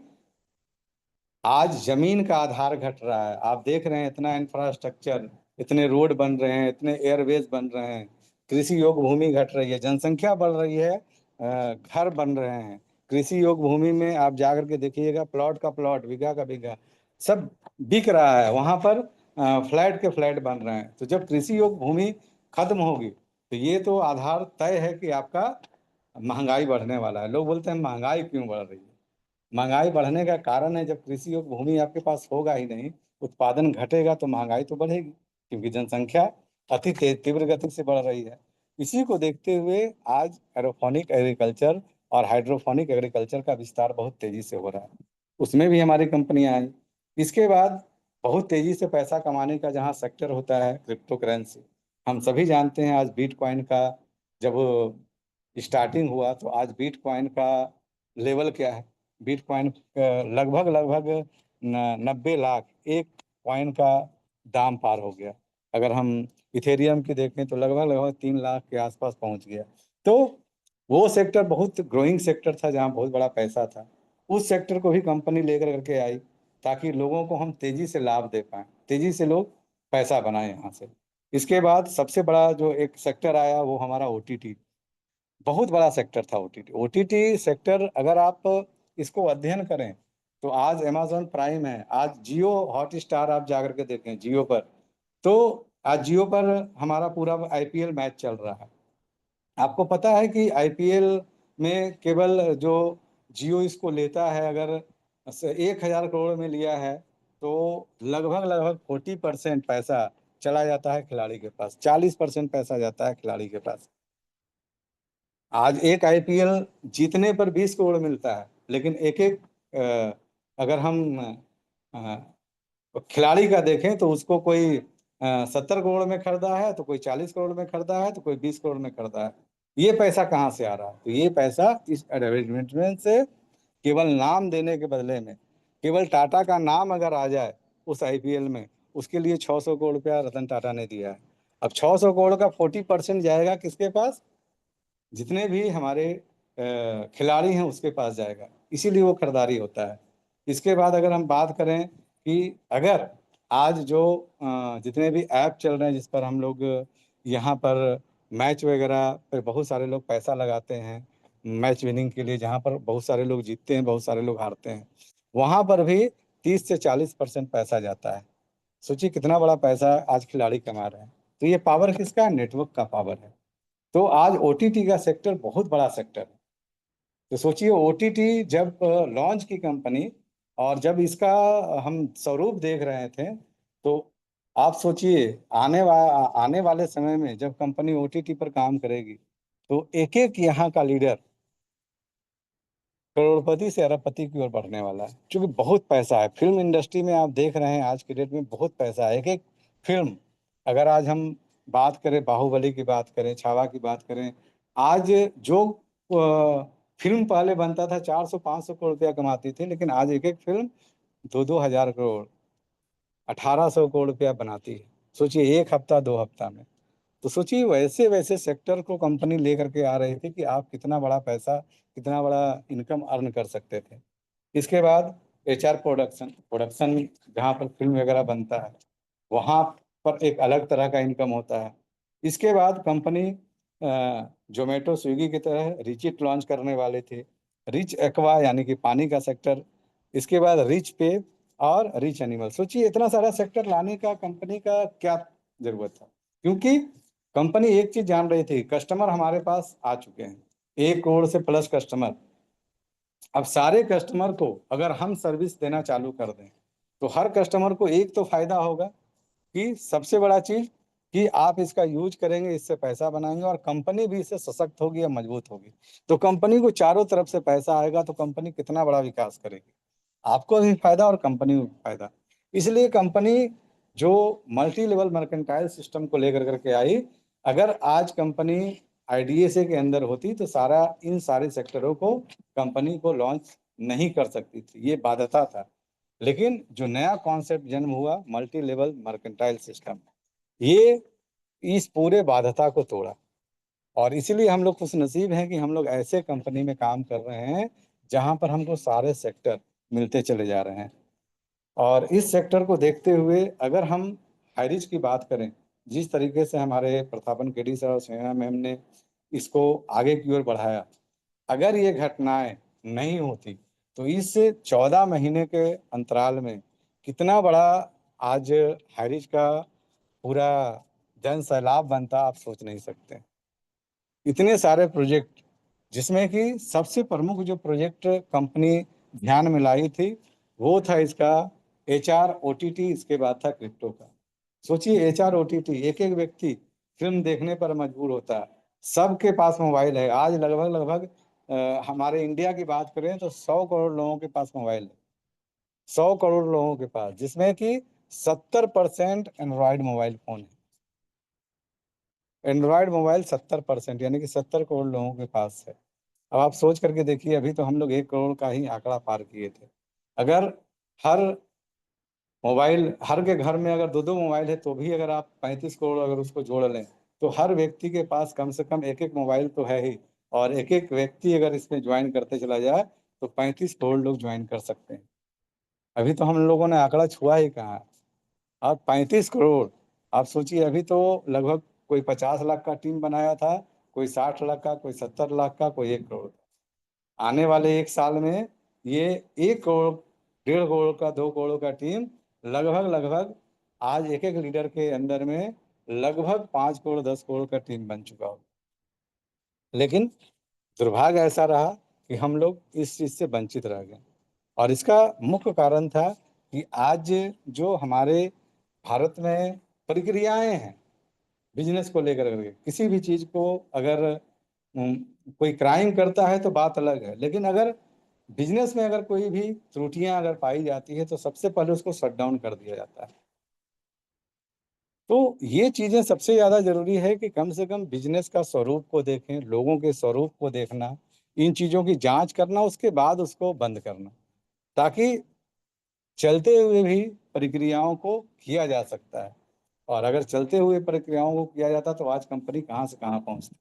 आज जमीन का आधार घट रहा है। आप देख रहे हैं इतना इंफ्रास्ट्रक्चर, इतने रोड बन रहे हैं, इतने एयरवेज बन रहे हैं, कृषि योग्य भूमि घट रही है, जनसंख्या बढ़ रही है, घर बन रहे हैं। कृषि योग्य भूमि में आप जाकर के देखिएगा, प्लॉट का प्लॉट, बीघा का बीघा सब बिक रहा है, वहां पर फ्लैट के फ्लैट बन रहे हैं। तो जब कृषि योग्य भूमि खत्म होगी तो ये तो आधार तय है कि आपका महंगाई बढ़ने वाला है। लोग बोलते हैं महंगाई क्यों बढ़ रही है? महंगाई बढ़ने का कारण है, जब कृषि योग्य भूमि आपके पास होगा ही नहीं, उत्पादन घटेगा, तो महंगाई तो बढ़ेगी, क्योंकि जनसंख्या अति तीव्र गति से बढ़ रही है। इसी को देखते हुए आज एरोफोनिक एग्रीकल्चर और हाइड्रोफोनिक एग्रीकल्चर का विस्तार बहुत तेजी से हो रहा है। उसमें भी हमारी कंपनियां आई। इसके बाद बहुत तेजी से पैसा कमाने का जहाँ सेक्टर होता है, क्रिप्टो करेंसी। हम सभी जानते हैं आज बिटकॉइन का जब स्टार्टिंग हुआ तो आज बिटकॉइन का लेवल क्या है? बिटकॉइन लगभग लगभग 90 लाख एक कॉइन का दाम पार हो गया। अगर हम इथेरियम की देखें तो लगभग लगभग 3 लाख के आसपास पहुंच गया। तो वो सेक्टर बहुत ग्रोइंग सेक्टर था, जहाँ बहुत बड़ा पैसा था। उस सेक्टर को भी कंपनी लेकर करके आई, ताकि लोगों को हम तेजी से लाभ दे पाएं, तेजी से लोग पैसा बनाए यहाँ से। इसके बाद सबसे बड़ा जो एक सेक्टर आया वो हमारा ओटीटी। बहुत बड़ा सेक्टर था ओटीटी। ओटीटी सेक्टर अगर आप इसको अध्ययन करें तो आज अमेजॉन प्राइम है, आज जियो हॉटस्टार आप जाकर के देखें जियो पर, तो आज जियो पर हमारा पूरा आईपीएल मैच चल रहा है। आपको पता है कि आईपीएल में केवल जो जियो इसको लेता है, अगर 1,000 करोड़ में लिया है तो लगभग लगभग 40% पैसा चला जाता है खिलाड़ी के पास, 40% पैसा जाता है खिलाड़ी के पास। आज एक आईपीएल जीतने पर 20 करोड़ मिलता है, लेकिन एक एक अगर हम खिलाड़ी का देखें तो उसको कोई 70 करोड़ में खरीदा है, तो कोई 40 करोड़ में खरीदा है, तो कोई 20 करोड़ में खरीदा है। ये पैसा कहाँ से आ रहा है? तो ये पैसा इस एडवर्टीजमेंट से केवल नाम देने के बदले में, केवल टाटा का नाम अगर आ जाए उस आईपीएल में, उसके लिए 600 करोड़ रुपया रतन टाटा ने दिया है। अब 600 करोड़ का 40% जाएगा किसके पास? जितने भी हमारे खिलाड़ी हैं उसके पास जाएगा, इसीलिए वो खरीदारी होता है। इसके बाद अगर हम बात करें कि अगर आज जो जितने भी ऐप चल रहे हैं जिस पर हम लोग यहाँ पर मैच वगैरह पर बहुत सारे लोग पैसा लगाते हैं मैच विनिंग के लिए, जहाँ पर बहुत सारे लोग जीतते हैं, बहुत सारे लोग हारते हैं, वहाँ पर भी 30 से 40% पैसा जाता है। सोचिए कितना बड़ा पैसा आज खिलाड़ी कमा रहे हैं। तो ये पावर किसका है? नेटवर्क का पावर है। तो आज ओटीटी का सेक्टर बहुत बड़ा सेक्टर है। तो सोचिए ओटीटी जब लॉन्च की कंपनी, और जब इसका हम स्वरूप देख रहे थे, तो आप सोचिए आने वाले समय में जब कंपनी ओटीटी पर काम करेगी तो एक एक यहाँ का लीडर करोड़पति से अरबपति की ओर बढ़ने वाला है, क्योंकि बहुत पैसा है फिल्म इंडस्ट्री में। आप देख रहे हैं आज के डेट में बहुत पैसा है। एक एक फिल्म, अगर आज हम बात करें बाहुबली की, बात करें छावा की, बात करें, आज जो फिल्म पहले बनता था 400-500 करोड़ रुपया कमाती थी, लेकिन आज एक एक फिल्म 2-2 हजार करोड़, 1,800 करोड़ रुपया बनाती है। सोचिए एक हफ्ता 2 हफ्ता में। तो सोचिए वैसे वैसे सेक्टर को कंपनी लेकर के आ रही थी कि आप कितना बड़ा पैसा, कितना बड़ा इनकम अर्न कर सकते थे। इसके बाद एचआर प्रोडक्शन, जहाँ पर फिल्म वगैरह बनता है वहाँ पर एक अलग तरह का इनकम होता है। इसके बाद कंपनी जोमेटो स्विगी की तरह रिचिट लॉन्च करने वाले थे, रिच एक्वा यानी कि पानी का सेक्टर। इसके बाद रिच पे और रिच एनिमल। सोचिए इतना सारा सेक्टर लाने का कंपनी का क्या जरूरत था? क्योंकि कंपनी एक चीज जान रही थी, कस्टमर हमारे पास आ चुके हैं, 1 करोड़ से प्लस कस्टमर। अब सारे कस्टमर को अगर हम सर्विस देना चालू कर दें तो हर कस्टमर को एक तो फायदा होगा, कि सबसे बड़ा चीज कि आप इसका यूज करेंगे, इससे पैसा बनाएंगे, और कंपनी भी इससे सशक्त होगी या मजबूत होगी। तो कंपनी को चारों तरफ से पैसा आएगा तो कंपनी कितना बड़ा विकास करेगी, आपको भी फायदा और कंपनी को भी फायदा। इसलिए कंपनी जो मल्टी लेवल मर्केंटाइल सिस्टम को लेकर करके आई। अगर आज कंपनी आईडीएसए के अंदर होती तो इन सारे सेक्टरों को कंपनी को लॉन्च नहीं कर सकती थी, ये बाध्यता था। लेकिन जो नया कॉन्सेप्ट जन्म हुआ मल्टी लेवल मर्केंटाइल सिस्टम, ये इस पूरे बाध्यता को तोड़ा। और इसीलिए हम लोग खुशनसीब हैं कि हम लोग ऐसे कंपनी में काम कर रहे हैं जहां पर हमको सारे सेक्टर मिलते चले जा रहे हैं। और इस सेक्टर को देखते हुए अगर हम हाईरिच की बात करें, जिस तरीके से हमारे प्रतापन केडी सर और स्नेहा मैम ने इसको आगे की ओर बढ़ाया, अगर ये घटनाएं नहीं होती तो इस 14 महीने के अंतराल में कितना बड़ा आज हाईरिच का पूरा जन सैलाब बनता, आप सोच नहीं सकते। इतने सारे प्रोजेक्ट, जिसमें कि सबसे प्रमुख जो प्रोजेक्ट कंपनी ध्यान में लाई थी वो था इसका HR OTT, इसके बाद था क्रिप्टो का। सोचिए HR OTT, एक एक व्यक्ति फिल्म देखने पर मजबूर होता है, सबके पास मोबाइल है। आज लगभग लगभग हमारे इंडिया की बात करें तो 100 करोड़ लोगों के पास मोबाइल है, 100 करोड़ लोगों के पास, जिसमें कि 70% एंड्रॉयड मोबाइल फोन है। एंड्रॉयड मोबाइल 70%, यानी कि 70 करोड़ लोगों के पास है। अब आप सोच करके देखिए, अभी तो हम लोग 1 करोड़ का ही आंकड़ा पार किए थे। अगर हर मोबाइल, हर के घर में अगर दो दो मोबाइल है तो भी अगर आप 35 करोड़ अगर उसको जोड़ लें तो हर व्यक्ति के पास कम से कम एक एक मोबाइल तो है ही। और एक एक व्यक्ति अगर इसमें ज्वाइन करते चला जाए तो 35 करोड़ लोग ज्वाइन कर सकते हैं। अभी तो हम लोगों ने आंकड़ा छुआ ही कहाँ है, और 35 करोड़। आप सोचिए, अभी तो लगभग कोई 50 लाख का टीम बनाया था, कोई 60 लाख का, कोई 70 लाख का, कोई 1 करोड़। आने वाले एक साल में ये 1 करोड़, 1.5 करोड़ का, 2 करोड़ का टीम लगभग लगभग आज एक एक लीडर के अंदर में लगभग 5 करोड़ 10 करोड़ का टीम बन चुका हो। लेकिन दुर्भाग्य ऐसा रहा कि हम लोग इस चीज से वंचित रह गए। और इसका मुख्य कारण था कि आज जो हमारे भारत में प्रक्रियाएं हैं बिजनेस को लेकर के, किसी भी चीज को अगर कोई क्राइम करता है तो बात अलग है, लेकिन अगर बिजनेस में अगर कोई भी त्रुटियां अगर पाई जाती है तो सबसे पहले उसको शट डाउन कर दिया जाता है। तो ये चीजें सबसे ज्यादा जरूरी है कि कम से कम बिजनेस का स्वरूप को देखें, लोगों के स्वरूप को देखना, इन चीजों की जांच करना, उसके बाद उसको बंद करना, ताकि चलते हुए भी प्रक्रियाओं को किया जा सकता है। और अगर चलते हुए प्रक्रियाओं को किया जाता तो आज कंपनी कहाँ से कहाँ पहुंचती।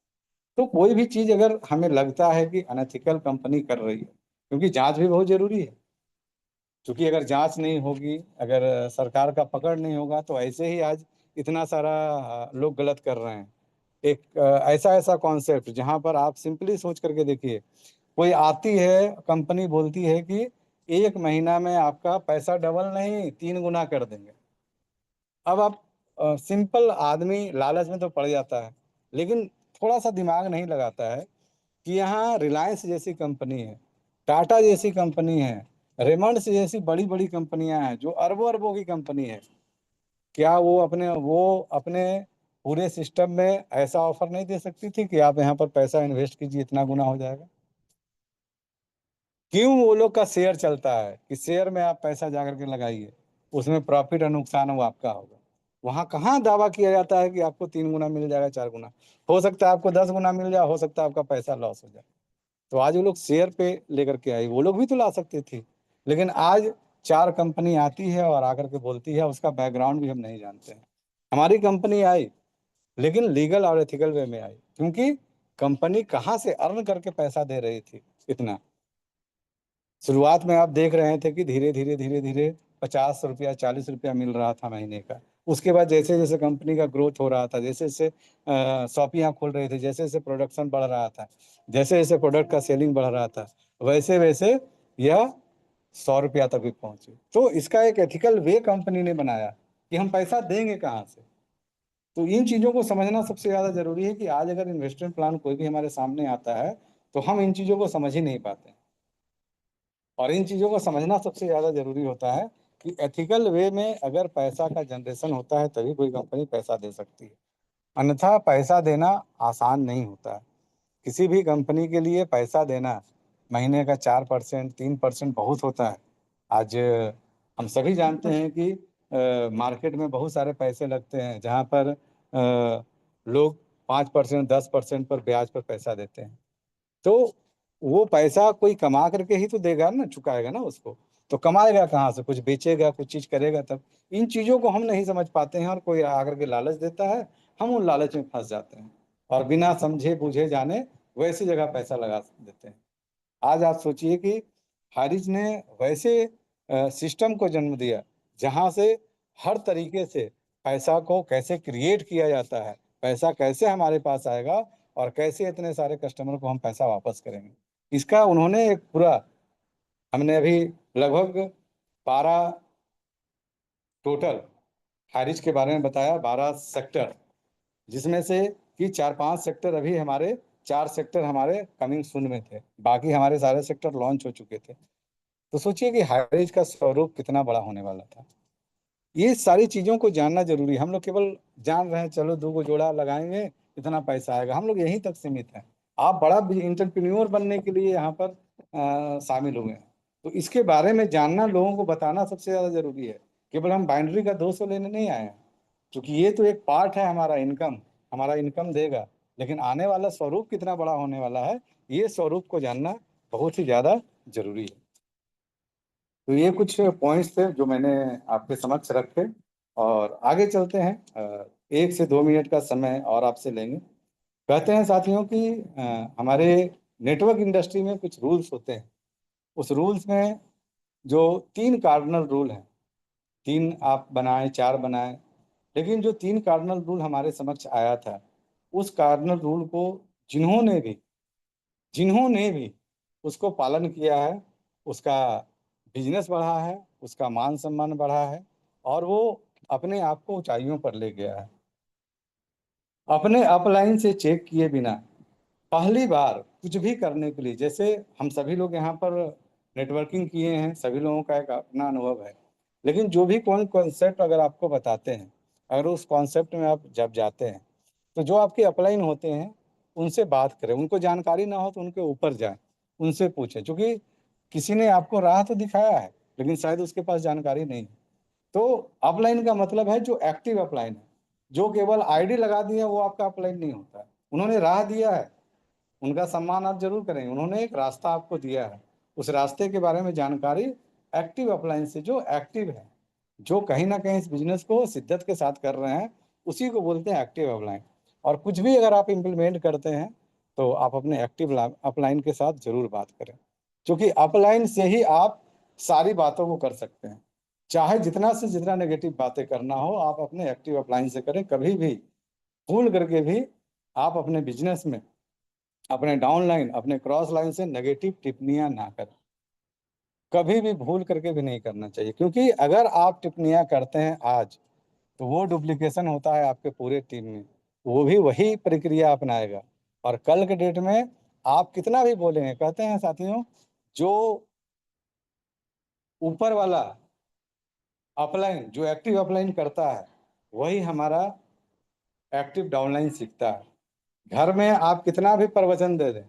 तो कोई भी चीज अगर हमें लगता है कि अनएथिकल कंपनी कर रही है, क्योंकि जांच भी बहुत जरूरी है, क्योंकि अगर जांच नहीं होगी, अगर सरकार का पकड़ नहीं होगा तो ऐसे ही आज इतना सारा लोग गलत कर रहे हैं। एक ऐसा ऐसा कॉन्सेप्ट जहां पर आप सिंपली सोच करके देखिए, कोई आती है कंपनी बोलती है कि 1 महीना में आपका पैसा डबल नहीं 3 गुना कर देंगे। अब आप सिंपल आदमी लालच में तो पड़ जाता है, लेकिन थोड़ा सा दिमाग नहीं लगाता है कि यहाँ रिलायंस जैसी कंपनी है, टाटा जैसी कंपनी है, रेमंड्स जैसी बड़ी बड़ी कंपनियां हैं जो अरबों अरबों की कंपनी है। क्या वो अपने पूरे सिस्टम में ऐसा ऑफर नहीं दे सकती थी कि आप यहाँ पर पैसा इन्वेस्ट कीजिए, इतना गुना हो जाएगा? क्यों वो लोग का शेयर चलता है कि शेयर में आप पैसा जाकर के लगाइए, उसमें प्रॉफिट और नुकसान वो आपका होगा। वहां कहाँ दावा किया जाता है कि आपको 3 गुना मिल जाएगा, 4 गुना। हो सकता है आपको 10 गुना मिल जाए, हो सकता है आपका पैसा लॉस हो जाए। तो आज वो लोग शेयर पे लेकर के आए, वो लोग भी तो ला सकते थे। लेकिन आज 4 कंपनी आती है और आकर के बोलती है, उसका बैकग्राउंड भी हम नहीं जानते हैं। हमारी कंपनी आई लेकिन लीगल और एथिकल वे में आई, क्योंकि कंपनी कहाँ से अर्न करके पैसा दे रही थी इतना। शुरुआत में आप देख रहे थे कि धीरे धीरे धीरे धीरे 50 रुपया 40 रुपया मिल रहा था महीने का। उसके बाद जैसे जैसे कंपनी का ग्रोथ हो रहा था, जैसे जैसे शॉपियाँ खोल रहे थे, जैसे जैसे प्रोडक्शन बढ़ रहा था, जैसे जैसे प्रोडक्ट का सेलिंग बढ़ रहा था, वैसे वैसे यह 100 रुपया तक भी पहुंची। तो इसका एक एथिकल वे कंपनी ने बनाया कि हम पैसा देंगे कहाँ से। तो इन चीज़ों को समझना सबसे ज़्यादा जरूरी है कि आज अगर इन्वेस्टमेंट प्लान कोई भी हमारे सामने आता है तो हम इन चीज़ों को समझ ही नहीं पाते। और इन चीज़ों को समझना सबसे ज़्यादा जरूरी होता है कि एथिकल वे में अगर पैसा का जनरेशन होता है तभी कोई कंपनी पैसा दे सकती है, अन्यथा पैसा देना आसान नहीं होता है। किसी भी कंपनी के लिए पैसा देना महीने का 4% 3% बहुत होता है। आज हम सभी जानते हैं कि मार्केट में बहुत सारे पैसे लगते हैं, जहाँ पर लोग 5% 10% पर ब्याज पर पैसा देते हैं। तो वो पैसा कोई कमा करके ही तो देगा ना, चुकाएगा ना उसको। तो कमाएगा कहाँ से? कुछ बेचेगा, कुछ चीज करेगा तब। इन चीजों को हम नहीं समझ पाते हैं और कोई आकर के लालच देता है, हम उन लालच में फंस जाते हैं। और बिना समझे बूझे जाने वैसी जगह पैसा लगा देते हैं। आज आप सोचिए कि हारिज ने वैसे सिस्टम को जन्म दिया जहां से हर तरीके से पैसा को कैसे क्रिएट किया जाता है, पैसा कैसे हमारे पास आएगा और कैसे इतने सारे कस्टमर को हम पैसा वापस करेंगे, इसका उन्होंने एक पूरा, हमने अभी लगभग 12 टोटल हारिज के बारे में बताया, 12 सेक्टर, जिसमें से कि 4-5 सेक्टर अभी हमारे, 4 सेक्टर हमारे कमिंग सून में थे, बाकी हमारे सारे सेक्टर लॉन्च हो चुके थे। तो सोचिए कि हाइरेज का स्वरूप कितना बड़ा होने वाला था। ये सारी चीजों को जानना जरूरी है। हम लोग केवल जान रहे हैं चलो 2 जोड़ा लगाएंगे इतना पैसा आएगा, हम लोग यहीं तक सीमित हैं। आप बड़ा इंटरप्रेन्योर बनने के लिए यहाँ पर शामिल हुए हैं, तो इसके बारे में जानना, लोगों को बताना सबसे ज्यादा जरूरी है। केवल हम बाइंड्री का 200 लेने नहीं आए हैं, क्योंकि ये तो एक पार्ट है हमारा इनकम देगा, लेकिन आने वाला स्वरूप कितना बड़ा होने वाला है, ये स्वरूप को जानना बहुत ही ज्यादा जरूरी है। तो ये कुछ पॉइंट्स थे जो मैंने आपके समक्ष रखे, और आगे चलते हैं। 1 से 2 मिनट का समय और आपसे लेंगे। कहते हैं साथियों कि हमारे नेटवर्क इंडस्ट्री में कुछ रूल्स होते हैं। उस रूल्स में जो 3 कार्डिनल रूल हैं, 3 आप बनाएं 4 बनाएं, लेकिन जो 3 कार्डिनल रूल हमारे समक्ष आया था, उस कार्डिनल रूल को जिन्होंने भी उसको पालन किया है, उसका बिजनेस बढ़ा है, उसका मान सम्मान बढ़ा है, और वो अपने आप को ऊंचाइयों पर ले गया है। अपने अपलाइन से चेक किए बिना पहली बार कुछ भी करने के लिए, जैसे हम सभी लोग यहाँ पर नेटवर्किंग किए हैं, सभी लोगों का एक अपना अनुभव है, लेकिन जो भी कोई कॉन्सेप्ट अगर आपको बताते हैं, अगर उस कॉन्सेप्ट में आप जब जाते हैं, तो जो आपके अपलाइन होते हैं उनसे बात करें। उनको जानकारी ना हो तो उनके ऊपर जाएं, उनसे पूछें, क्योंकि किसी ने आपको राह तो दिखाया है लेकिन शायद उसके पास जानकारी नहीं है। तो अपलाइन का मतलब है जो एक्टिव अपलाइन है, जो केवल आईडी लगा दिया वो आपका अपलाइन नहीं होता है। उन्होंने राह दिया है, उनका सम्मान आप जरूर करें, उन्होंने एक रास्ता आपको दिया है, उस रास्ते के बारे में जानकारी एक्टिव अपलाइन से जो एक्टिव है, जो कहीं ना कहीं इस बिजनेस को शिद्दत के साथ कर रहे हैं, उसी को बोलते हैं एक्टिव अपलाइन। और कुछ भी अगर आप इम्प्लीमेंट करते हैं तो आप अपने एक्टिव अपलाइन के साथ जरूर बात करें, क्योंकि अपलाइन से ही आप सारी बातों को कर सकते हैं। चाहे जितना से जितना नेगेटिव बातें करना हो, आप अपने एक्टिव अपलाइन से करें। कभी भी भूल करके भी आप अपने बिजनेस में अपने डाउन लाइन, अपने क्रॉस लाइन से नेगेटिव टिप्पणियां ना करें, कभी भी भूल करके भी नहीं करना चाहिए, क्योंकि अगर आप टिप्पणियां करते हैं आज, तो वो डुप्लीकेशन होता है आपके पूरे टीम में, वो भी वही प्रक्रिया अपनाएगा, और कल के डेट में आप कितना भी बोलेंगे, कहते हैं साथियों, जो ऊपर वाला अपलाइन, जो एक्टिव अपलाइन करता है, वही हमारा एक्टिव डाउनलाइन सीखता है। घर में आप कितना भी प्रवचन दे दें,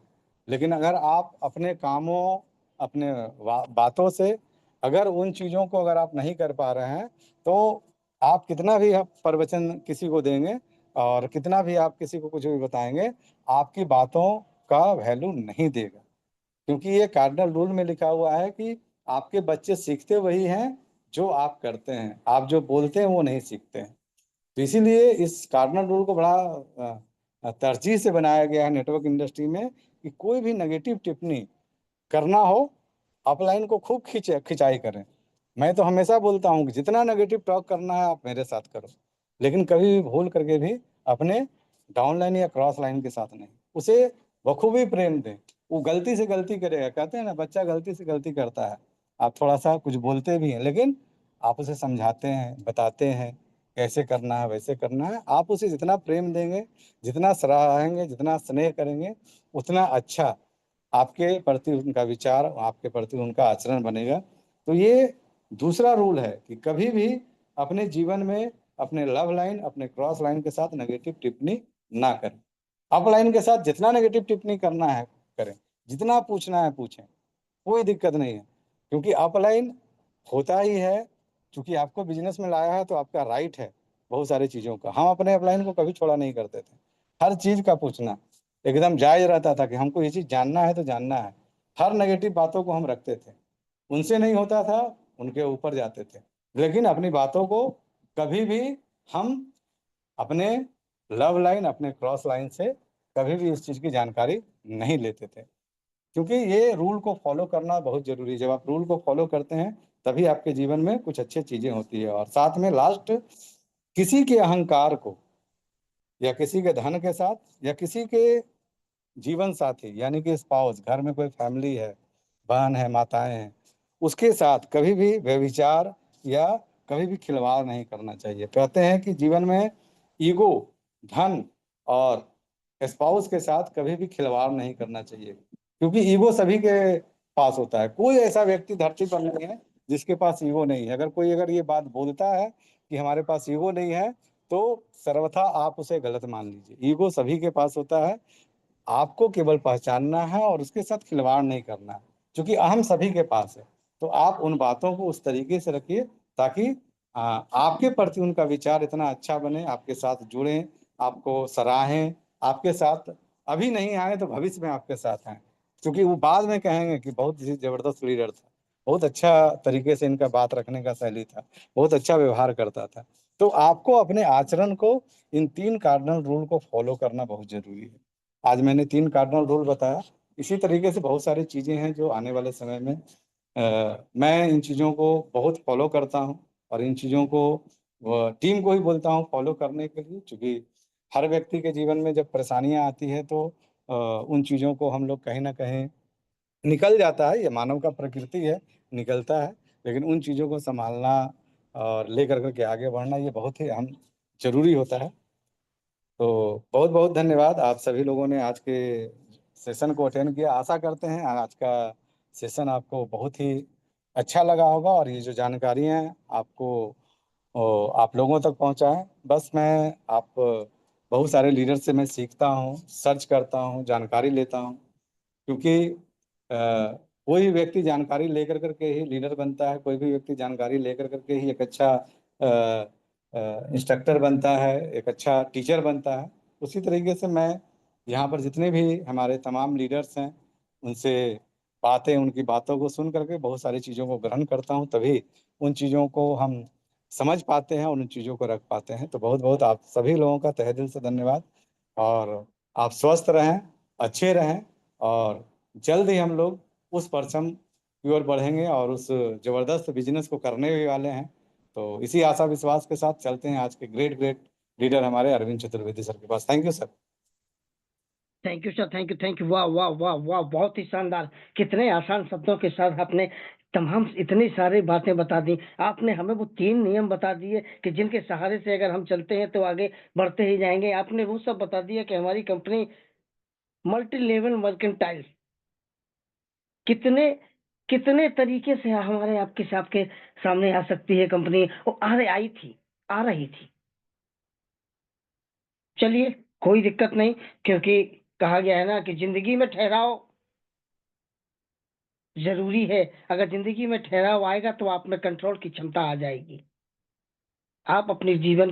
लेकिन अगर आप अपने कामों, अपने बातों से अगर उन चीज़ों को अगर आप नहीं कर पा रहे हैं, तो आप कितना भी आप प्रवचन किसी को देंगे और कितना भी आप किसी को कुछ भी बताएंगे, आपकी बातों का वैल्यू नहीं देगा। क्योंकि ये कार्डिनल रूल में लिखा हुआ है कि आपके बच्चे सीखते वही हैं जो आप करते हैं, आप जो बोलते हैं वो नहीं सीखते हैं। तो इसीलिए इस कार्डिनल रूल को बड़ा तरजीह से बनाया गया है नेटवर्क इंडस्ट्री में, कि कोई भी नेगेटिव टिप्पणी करना हो, अपलाइन को खूब खिंचाई करें। मैं तो हमेशा बोलता हूँ कि जितना नेगेटिव टॉक करना है आप मेरे साथ करो, लेकिन कभी भी भूल करके भी अपने डाउनलाइन या क्रॉस लाइन के साथ नहीं। उसे बखूबी प्रेम दें, वो गलती से गलती करेगा, कहते हैं ना बच्चा गलती से गलती करता है, आप थोड़ा सा कुछ बोलते भी हैं, लेकिन आप उसे समझाते हैं, बताते हैं कैसे करना है, वैसे करना है। आप उसे जितना प्रेम देंगे, जितना सराहेंगे, जितना स्नेह करेंगे, उतना अच्छा आपके प्रति उनका विचार, आपके प्रति उनका आचरण बनेगा। तो ये दूसरा रूल है कि कभी भी अपने जीवन में अपने लव लाइन, अपने क्रॉस लाइन के साथ नेगेटिव टिप्पणी ना करें। अप लाइन के साथ जितना नेगेटिव टिप्पणी करना है करें, जितना पूछना है पूछें, कोई दिक्कत नहीं है, क्योंकि अप लाइन होता ही है। क्योंकि आपको बिजनेस में लाया है तो आपका राइट है बहुत सारी चीज़ों का। हम अपने अपलाइन को कभी छोड़ा नहीं करते थे, हर चीज़ का पूछना एकदम जायज रहता था कि हमको ये चीज़ जानना है तो जानना है। हर नेगेटिव बातों को हम रखते थे, उनसे नहीं होता था उनके ऊपर जाते थे, लेकिन अपनी बातों को कभी भी हम अपने लव लाइन, अपने क्रॉस लाइन से कभी भी इस चीज़ की जानकारी नहीं लेते थे, क्योंकि ये रूल को फॉलो करना बहुत जरूरी है। जब आप रूल को फॉलो करते हैं तभी आपके जीवन में कुछ अच्छी चीजें होती है। और साथ में लास्ट, किसी के अहंकार को या किसी के धन के साथ या किसी के जीवन साथी यानी कि स्पाउस, घर में कोई फैमिली है, बहन है, माताएं हैं, उसके साथ कभी भी व्यभिचार या कभी भी खिलवाड़ नहीं करना चाहिए। कहते हैं कि जीवन में ईगो, धन और स्पाउस के साथ कभी भी खिलवाड़ नहीं करना चाहिए, क्योंकि ईगो सभी के पास होता है। कोई ऐसा व्यक्ति धरती पर नहीं है जिसके पास ईगो नहीं है। अगर कोई ये बात बोलता है कि हमारे पास ईगो नहीं है, तो सर्वथा आप उसे गलत मान लीजिए। ईगो सभी के पास होता है, आपको केवल पहचानना है और उसके साथ खिलवाड़ नहीं करना है, क्योंकि अहम सभी के पास है। तो आप उन बातों को उस तरीके से रखिए ताकि आपके प्रति उनका विचार इतना अच्छा बने, आपके साथ जुड़ें, आपको सराहें, आपके साथ अभी नहीं आए तो भविष्य में आपके साथ आए, क्योंकि वो बाद में कहेंगे कि बहुत ही जबरदस्त लीडर था, बहुत अच्छा तरीके से इनका बात रखने का शैली था, बहुत अच्छा व्यवहार करता था। तो आपको अपने आचरण को, इन 3 कार्डिनल रूल को फॉलो करना बहुत जरूरी है। आज मैंने 3 कार्डिनल रूल बताया। इसी तरीके से बहुत सारी चीज़ें हैं जो आने वाले समय में मैं इन चीज़ों को बहुत फॉलो करता हूँ, और इन चीज़ों को टीम को ही बोलता हूँ फॉलो करने के लिए, क्योंकि हर व्यक्ति के जीवन में जब परेशानियाँ आती है तो उन चीज़ों को हम लोग कहीं ना कहीं निकल जाता है, ये मानव का प्रकृति है, निकलता है, लेकिन उन चीज़ों को संभालना और लेकर करके आगे बढ़ना ये बहुत ही अहम जरूरी होता है। तो बहुत बहुत धन्यवाद, आप सभी लोगों ने आज के सेशन को अटेंड किया। आशा करते हैं आज का सेशन आपको बहुत ही अच्छा लगा होगा, और ये जो जानकारियाँ आपको आप लोगों तक पहुंचाएं। बस मैं आप बहुत सारे लीडर से मैं सीखता हूं, सर्च करता हूं, जानकारी लेता हूं, क्योंकि कोई व्यक्ति जानकारी लेकर करके ही लीडर बनता है, कोई भी व्यक्ति जानकारी लेकर करके ही एक अच्छा इंस्ट्रक्टर बनता है, एक अच्छा टीचर बनता है। उसी तरीके से मैं यहाँ पर जितने भी हमारे तमाम लीडर्स हैं उनसे बातें, उनकी बातों को सुन करके बहुत सारी चीज़ों को ग्रहण करता हूँ, तभी उन चीज़ों को हम समझ पाते हैं और उन चीज़ों को रख पाते हैं। तो बहुत बहुत आप सभी लोगों का तहे दिल से धन्यवाद, और आप स्वस्थ रहें, अच्छे रहें, और जल्द ही हम लोग उस परचम की ओर बढ़ेंगे और उस जबरदस्त बिजनेस को करने भी वाले हैं। तो इसी आशा विश्वास के साथ चलते हैं आज के ग्रेट ग्रेट लीडर हमारे अरविंद चतुर्वेदी सर के पास। Thank you sir. Thank you sir, thank you, thank you. वाह वाह वाह वाह, बहुत ही शानदार। कितने आसान शब्दों के साथ आपने तमाम इतनी सारी बातें बता दी। आपने हमें वो 3 नियम बता दिए कि जिनके सहारे से अगर हम चलते हैं तो आगे बढ़ते ही जाएंगे। आपने वो सब बता दिया कि हमारी कंपनी मल्टी लेवल मर्केंटाइल कितने कितने तरीके से हमारे आपके सामने आ सकती है कंपनी, और आ रही थी। चलिए, कोई दिक्कत नहीं, क्योंकि कहा गया है ना कि जिंदगी में ठहराव जरूरी है। अगर जिंदगी में ठहराव आएगा तो आप में कंट्रोल की क्षमता आ जाएगी। आप अपने जीवन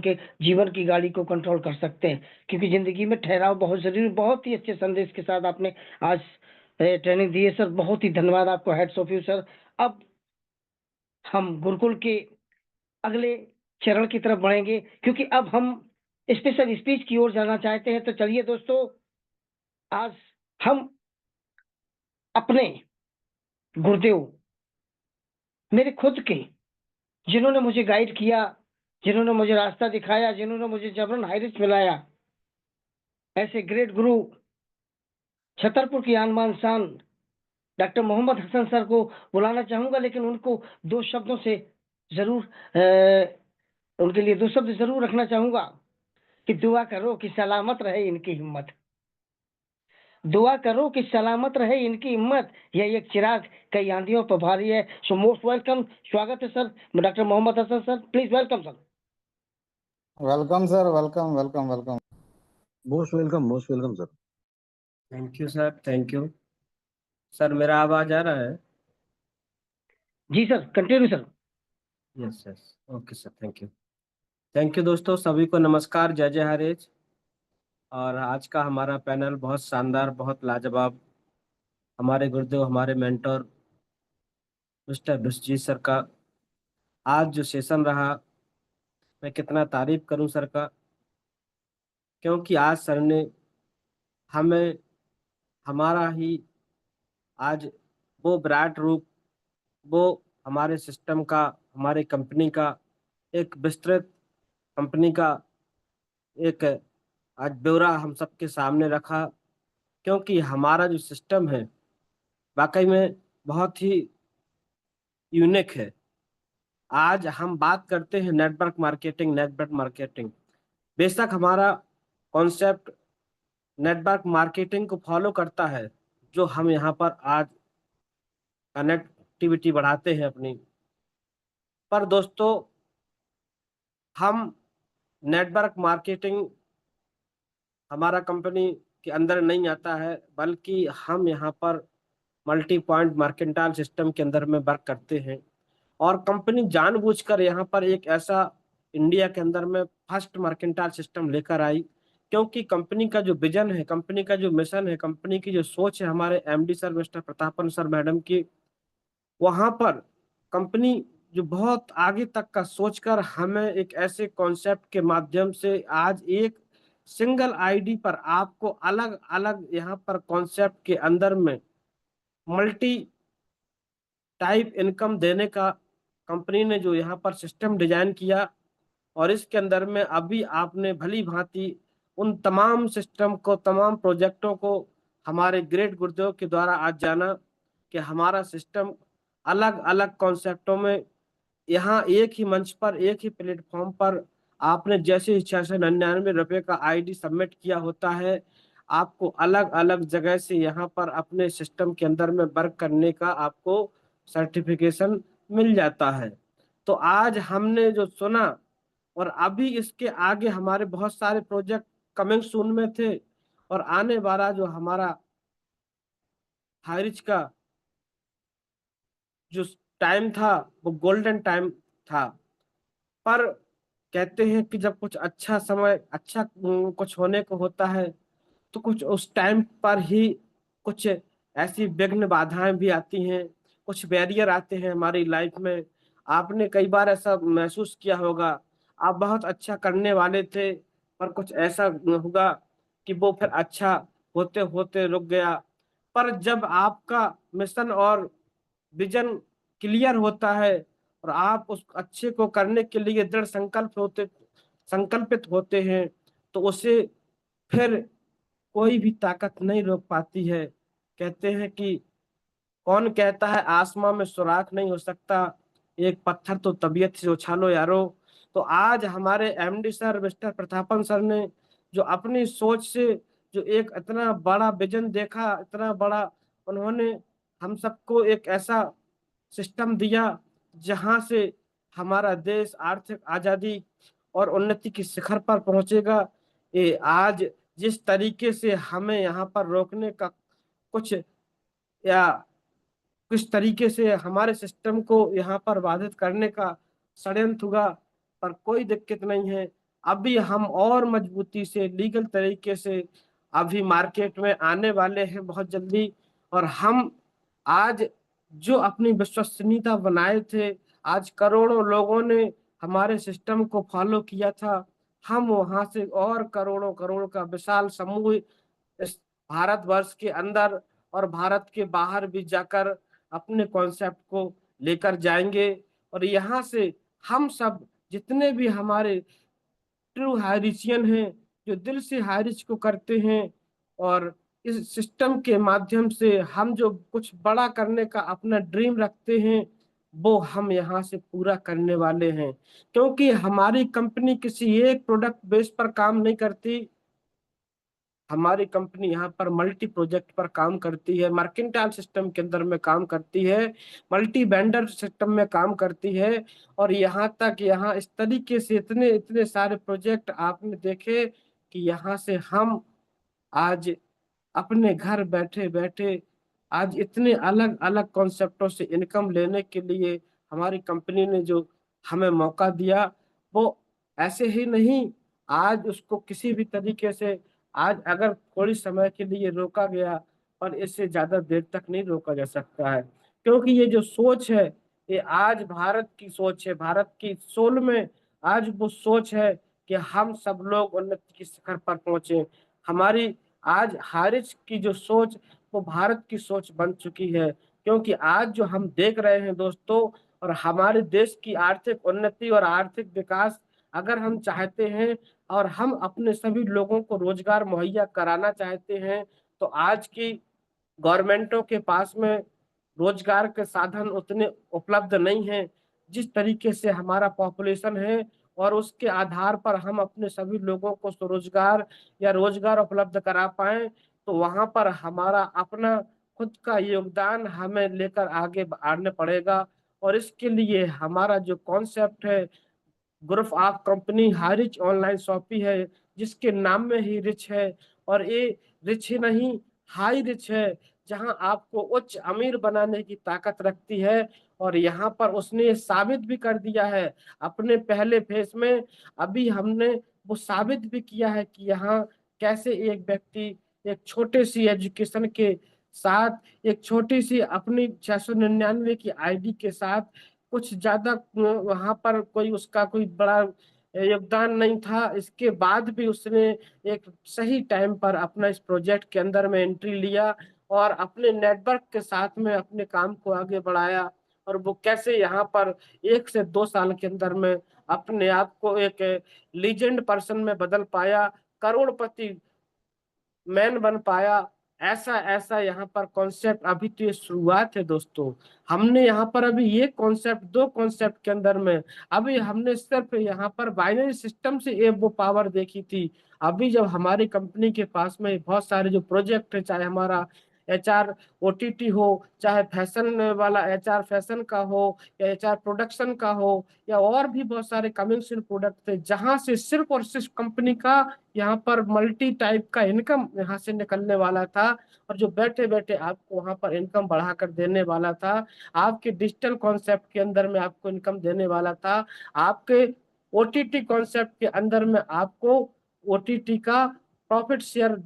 की गाड़ी को कंट्रोल कर सकते हैं, क्योंकि जिंदगी में ठहराव बहुत जरूरी। बहुत ही अच्छे संदेश के साथ आपने आज ट्रेनिंग दी है सर, बहुत ही धन्यवाद आपको। Heads of you sir. अब हम गुरुकुल के अगले चरण की तरफ बढ़ेंगे, क्योंकि अब हम स्पेशल स्पीच की ओर जाना चाहते हैं। तो चलिए दोस्तों, आज हम अपने गुरुदेव, मेरे खुद के, जिन्होंने मुझे गाइड किया, जिन्होंने मुझे रास्ता दिखाया, जिन्होंने मुझे जबरन हाइरिस मिलाया, ऐसे ग्रेट गुरु छतरपुर की आन बान शान डॉक्टर मोहम्मद हसन सर को बुलाना चाहूंगा, लेकिन उनको 2 शब्दों से जरूर उनके लिए 2 शब्द जरूर रखना चाहूंगा कि दुआ करो कि सलामत रहे इनकी हिम्मत। दुआ करो कि सलामत रहे इनकी हिम्मत, यह एक चिराग कई आंधियों पर भारी है। सो मोस्ट वेलकम, स्वागत है sir doctor Mohammad Hasan sir, please welcome sir. Welcome sir, welcome welcome welcome. Most welcome sir. Thank you sir, thank you sir. मेरा आवाज आ रहा है? जी sir, continue sir. Yes yes, okay sir, thank you. Thank you दोस्तों, सभी को नमस्कार, जय जय हरेज। और आज का हमारा पैनल बहुत शानदार, बहुत लाजवाब। हमारे गुरुदेव, हमारे मेंटर मिस्टर बिस्जी सर का आज जो सेशन रहा, मैं कितना तारीफ करूं सर का, क्योंकि आज सर ने हमें हमारा ही आज वो विराट रूप, वो हमारे सिस्टम का, हमारे कंपनी का एक विस्तृत कंपनी का एक आज ब्यौरा हम सबके सामने रखा। क्योंकि हमारा जो सिस्टम है वाकई में बहुत ही यूनिक है। आज हम बात करते हैं नेटवर्क मार्केटिंग। बेशक हमारा कॉन्सेप्ट नेटवर्क मार्केटिंग को फॉलो करता है, जो हम यहाँ पर आज कनेक्टिविटी बढ़ाते हैं अपनी। पर दोस्तों, हम नेटवर्क मार्केटिंग हमारा कंपनी के अंदर नहीं आता है, बल्कि हम यहाँ पर मल्टी पॉइंट मर्केंटाइल सिस्टम के अंदर में वर्क करते हैं। और कंपनी जानबूझकर यहाँ पर एक ऐसा इंडिया के अंदर में फर्स्ट मर्केंटाइल सिस्टम लेकर आई, क्योंकि कंपनी का जो विजन है, कंपनी का जो मिशन है, कंपनी की जो सोच है, हमारे MD sir mister Prathapan sir madam की, वहां पर कंपनी जो बहुत आगे तक का सोचकर हमें एक ऐसे कॉन्सेप्ट के माध्यम से आज एक सिंगल आईडी पर आपको अलग अलग यहाँ पर कॉन्सेप्ट के अंदर में मल्टी टाइप इनकम देने का कंपनी ने जो यहाँ पर सिस्टम डिजाइन किया। और इसके अंदर में अभी आपने भली भांति उन तमाम सिस्टम को, तमाम प्रोजेक्टों को हमारे ग्रेट गुरुदेव के द्वारा आज जाना कि हमारा सिस्टम अलग अलग कॉन्सेप्टों में यहाँ एक ही मंच पर, एक ही प्लेटफॉर्म पर आपने जैसे ही 699 रुपये का आईडी सबमिट किया होता है, आपको अलग अलग जगह से यहाँ पर अपने सिस्टम के अंदर में वर्क करने का आपको सर्टिफिकेशन मिल जाता है। तो आज हमने जो सुना, और अभी इसके आगे हमारे बहुत सारे प्रोजेक्ट कमिंग सून में थे, और आने वाला जो हमारा हाईरिच का जो टाइम था वो गोल्डन टाइम था। पर कहते हैं कि जब कुछ अच्छा समय, अच्छा कुछ होने को होता है, तो कुछ उस टाइम पर ही कुछ ऐसी विघ्न बाधाएं भी आती हैं, कुछ बैरियर आते हैं हमारी लाइफ में। आपने कई बार ऐसा महसूस किया होगा, आप बहुत अच्छा करने वाले थे, पर कुछ ऐसा होगा कि वो फिर अच्छा होते होते रुक गया। पर जब आपका मिशन और विजन क्लियर होता है और आप उस अच्छे को करने के लिए दृढ़ संकल्पित होते हैं, तो उसे फिर कोई भी ताकत नहीं रोक पाती है। कहते हैं कि कौन कहता है आसमां में सुराख नहीं हो सकता, एक पत्थर तो तबीयत से उछालो यारो। तो आज हमारे MD sir mister Prathapan sir ने जो अपनी सोच से जो एक इतना बड़ा विजन देखा, इतना बड़ा उन्होंने हम सबको एक ऐसा सिस्टम दिया जहां से हमारा देश आर्थिक आजादी और उन्नति की शिखर पर पहुंचेगा। ये आज जिस तरीके से हमें यहाँ पर रोकने का कुछ, या किस तरीके से हमारे सिस्टम को यहाँ पर बाधित करने का षड्यंत्र हुआ, पर कोई दिक्कत नहीं है। अभी हम और मजबूती से लीगल तरीके से अभी मार्केट में आने वाले हैं बहुत जल्दी। और हम आज जो अपनी विश्वसनीयता बनाए थे, आज करोड़ों लोगों ने हमारे सिस्टम को फॉलो किया था, हम वहां से और करोड़ों करोड़ का विशाल समूह इस भारतवर्ष के अंदर और भारत के बाहर भी जाकर अपने कॉन्सेप्ट को लेकर जाएंगे। और यहाँ से हम सब जितने भी हमारे ट्रू हायरिचियन हैं, जो दिल से हायरिच को करते हैं, और इस सिस्टम के माध्यम से हम जो कुछ बड़ा करने का अपना ड्रीम रखते हैं, वो हम यहाँ से पूरा करने वाले हैं। क्योंकि हमारी कंपनी किसी एक प्रोडक्ट बेस पर काम नहीं करती, हमारी कंपनी यहाँ पर मल्टी प्रोजेक्ट पर काम करती है, मर्केंटाइल सिस्टम के अंदर में काम करती है, मल्टी वेंडर सिस्टम में काम करती है। और यहाँ तक, यहाँ इस तरीके से इतने इतने सारे प्रोजेक्ट आपने देखे कि यहाँ से हम आज अपने घर बैठे बैठे आज इतने अलग अलग कॉन्सेप्टों से इनकम लेने के लिए हमारी कंपनी ने जो हमें मौका दिया, वो ऐसे ही नहीं, आज उसको किसी भी तरीके से आज अगर थोड़ी समय के लिए रोका गया, पर इससे ज्यादा देर तक नहीं रोका जा सकता है। क्योंकि ये जो सोच है, ये आज भारत की सोच है, भारत की सोल में आज वो सोच है कि हम सब लोग उन्नति की शिखर पर पहुंचे। हमारी आज हारिज की जो सोच वो भारत की सोच बन चुकी है, क्योंकि आज जो हम देख रहे हैं दोस्तों, और हमारे देश की आर्थिक उन्नति और आर्थिक विकास अगर हम चाहते हैं और हम अपने सभी लोगों को रोजगार मुहैया कराना चाहते हैं, तो आज की गवर्नमेंटों के पास में रोजगार के साधन उतने उपलब्ध नहीं हैं। जिस तरीके से हमारा पॉपुलेशन है और उसके आधार पर हम अपने सभी लोगों को स्वरोजगार या रोजगार उपलब्ध करा पाए, तो वहां पर हमारा अपना खुद का योगदान हमें लेकर आगे बढ़ना पड़ेगा। और इसके लिए हमारा जो कॉन्सेप्ट है, group of company HiRich online shoppe है, जिसके नाम में ही रिच है, और ये रिच ही नहीं हाई रिच है, जहां आपको उच्च अमीर बनाने की ताकत रखती है। और यहाँ पर उसने ये साबित भी कर दिया है अपने पहले फेज में। अभी हमने वो साबित भी किया है कि यहाँ कैसे एक व्यक्ति एक छोटे सी एजुकेशन के साथ, एक छोटी सी अपनी 699 की आईडी के साथ, कुछ ज्यादा वहां पर कोई उसका कोई बड़ा योगदान नहीं था, इसके बाद भी उसने एक सही टाइम पर अपना इस प्रोजेक्ट के अंदर में एंट्री लिया और अपने नेटवर्क के साथ में अपने काम को आगे बढ़ाया। और वो कैसे यहाँ पर 1 से 2 साल के अंदर में अपने आप को एक लीजेंड पर्सन में बदल पाया, करोड़पति मैन बन पाया। ऐसा ऐसा यहाँ पर कॉन्सेप्ट, अभी तो ये शुरुआत है दोस्तों। हमने यहाँ पर अभी ये कॉन्सेप्ट, 2 कॉन्सेप्ट के अंदर में अभी हमने सिर्फ यहाँ पर बाइनरी सिस्टम से ये वो पावर देखी थी। अभी जब हमारी कंपनी के पास में बहुत सारे जो प्रोजेक्ट है, चाहे हमारा एचआर ओटीटी हो, चाहे फैशन वाला एचआर फैशन का हो, या एचआर प्रोडक्शन का हो, या और भी बहुत सारे कमिंग सून प्रोडक्ट थे, जहां से सिर्फ और सिर्फ कंपनी का यहाँ पर मल्टी टाइप का इनकम यहाँ से निकलने वाला था, और जो बैठे बैठे आपको वहां पर इनकम बढ़ा कर देने वाला था, आपके डिजिटल कॉन्सेप्ट के अंदर में आपको इनकम देने वाला था, आपके ओटीटी कॉन्सेप्ट के अंदर में आपको ओटीटी का प्रॉफिट शेयर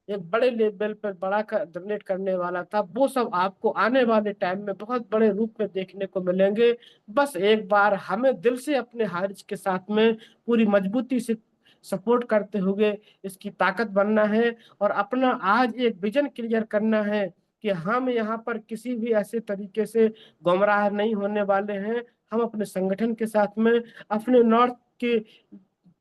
एक बड़े लेवल पर बड़ा जनरेट करने वाला था। वो सब आपको आने वाले टाइम में बहुत बड़े रूप में देखने को मिलेंगे। बस एक बार हमें दिल से अपने हारिज के साथ में पूरी मजबूती से सपोर्ट करते हुए इसकी ताकत बनना है, और अपना आज एक विजन क्लियर करना है कि हम यहाँ पर किसी भी ऐसे तरीके से गुमराह नहीं होने वाले हैं। हम अपने संगठन के साथ में, अपने नॉर्थ के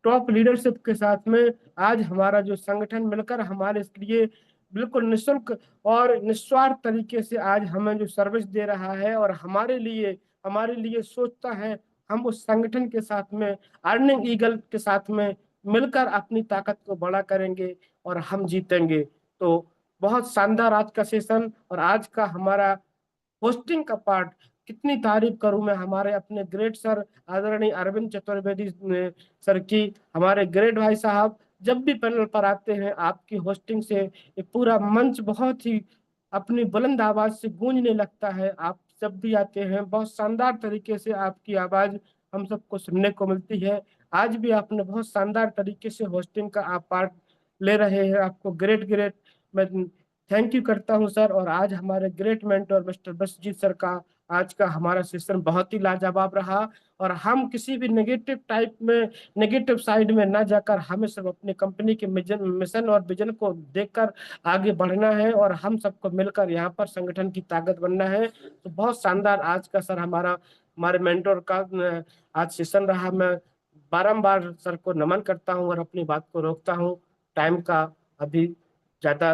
टॉप लीडरशिप के साथ में आज हमारा जो संगठन मिलकर हमारे लिए बिल्कुल निःशुल्क और निस्वार्थ तरीके से आज हमें जो सर्विस दे रहा है और हमारे लिए सोचता है, हम उस संगठन के साथ में, अर्निंग ईगल के साथ में मिलकर अपनी ताकत को बड़ा करेंगे और हम जीतेंगे। तो बहुत शानदार आज का सेशन और आज का हमारा होस्टिंग का पार्ट। कितनी तारीफ करूं मैं हमारे अपने ग्रेट सर आदरणीय अरविंद चतुर्वेदी सर की। हमारे ग्रेट भाई साहब जब भी पैनल पर आते हैं, आपकी होस्टिंग से ये पूरा मंच बहुत ही अपनी बुलंद आवाज से गूंजने लगता है। आप जब भी आते हैं बहुत शानदार तरीके से आपकी आवाज हम सबको सुनने को मिलती है। आज भी आपने बहुत शानदार तरीके से होस्टिंग का आप पार्ट ले रहे हैं, आपको ग्रेट ग्रेट मैं थैंक यू करता हूं सर। और आज हमारे ग्रेट मेंटर मिस्टर बसजीत सर का आज का हमारा सेशन बहुत ही लाजवाब रहा, और हम किसी भी नेगेटिव टाइप में, नेगेटिव साइड में ना जाकर हमें सब अपने कंपनी के मिशन और विजन को देखकर आगे बढ़ना है, और हम सबको मिलकर यहाँ पर संगठन की ताकत बनना है। तो बहुत शानदार आज का सर हमारे मेंटर का आज सेशन रहा। मैं बारंबार सर को नमन करता हूँ और अपनी बात को रोकता हूँ। टाइम का अभी ज्यादा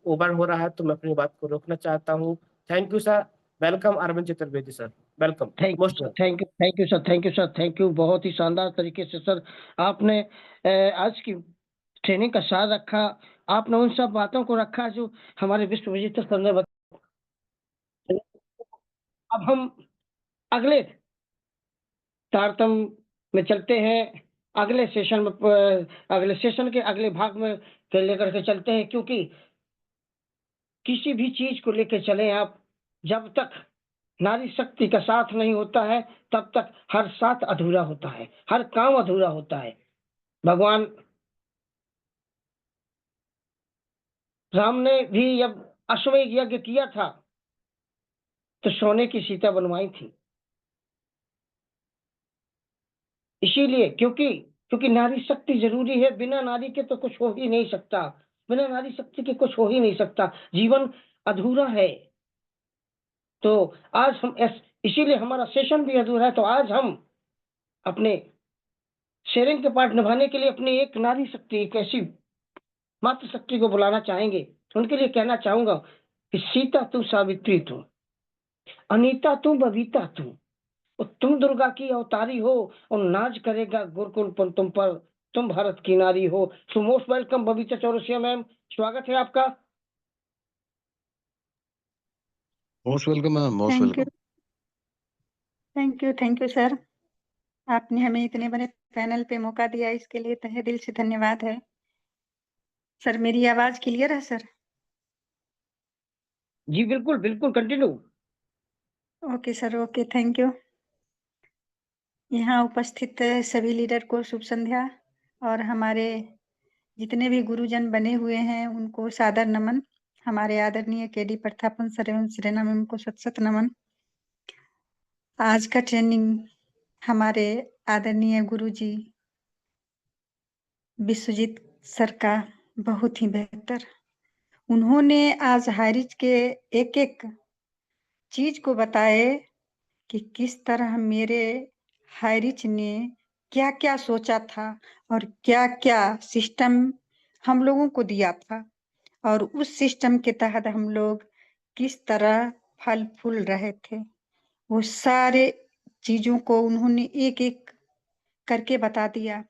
ओवर हो रहा है, तो मैं अपनी बात को रोकना चाहता हूँ। Thank you sir. Welcome Arvind Chaturvedi sir, welcome. Thank you sir, thank you, thank you sir, thank you sir, thank you. बहुत ही शानदार तरीके से सर आपने आज की ट्रेनिंग का सार रखा। आपने उन सब बातों को रखा जो हमारे विश्व विजेता सर ने बताया। अब हम अगले तारतम्य में चलते हैं, अगले सेशन में, अगले सेशन के अगले भाग में लेकर के चलते हैं, क्योंकि किसी भी चीज को लेकर चले आप, जब तक नारी शक्ति का साथ नहीं होता है तब तक हर साथ अधूरा होता है, हर काम अधूरा होता है। भगवान राम ने भी जब अश्वमेध यज्ञ किया था तो सोने की सीता बनवाई थी, इसीलिए क्योंकि क्योंकि नारी शक्ति जरूरी है। बिना नारी के तो कुछ हो ही नहीं सकता। बिना नारी शक्ति के कुछ हो ही नहीं सकता, जीवन अधूरा है। तो आज हम इसीलिए हमारा सेशन भी अधूरा है। तो आज हम अपने शेयरिंग के पार्ट निभाने के लिए अपनी एक नारी शक्ति, एक ऐसी मातृशक्ति को बुलाना चाहेंगे। उनके लिए कहना चाहूंगा कि सीता तू, सावित्री तू, अनीता तू, बबीता तू, और तुम दुर्गा की अवतारी हो, और नाज करेगा गुरुकुल पर तुम पर, तुम भारत की नारी हो। So most welcome Babita Chaurasia ma'am, स्वागत है आपका। Most welcome ma'am, most thank you, welcome. Thank you sir. आपने हमें इतने बड़े पैनल पे मौका दिया, इसके लिए तहे दिल से धन्यवाद है। सर मेरी आवाज क्लियर है सर? जी बिल्कुल बिल्कुल, continue. Okay sir, okay, thank you. यहाँ उपस्थित सभी लीडर को शुभ संध्या, और हमारे जितने भी गुरुजन बने हुए हैं उनको सादर नमन। हमारे आदरणीय केडी प्रतापन सर एवं श्रेना मैम को सत सत नमन। आज का ट्रेनिंग हमारे आदरणीय गुरुजी विश्वजीत सर का बहुत ही बेहतर। उन्होंने आज हाइरिच के एक एक चीज को बताए कि किस तरह मेरे हाइरिच ने क्या क्या सोचा था और क्या क्या सिस्टम हम लोगों को दिया था, और उस सिस्टम के तहत हम लोग किस तरह फल फूल रहे थे। वो सारे चीजों को उन्होंने एक एक करके बता दिया।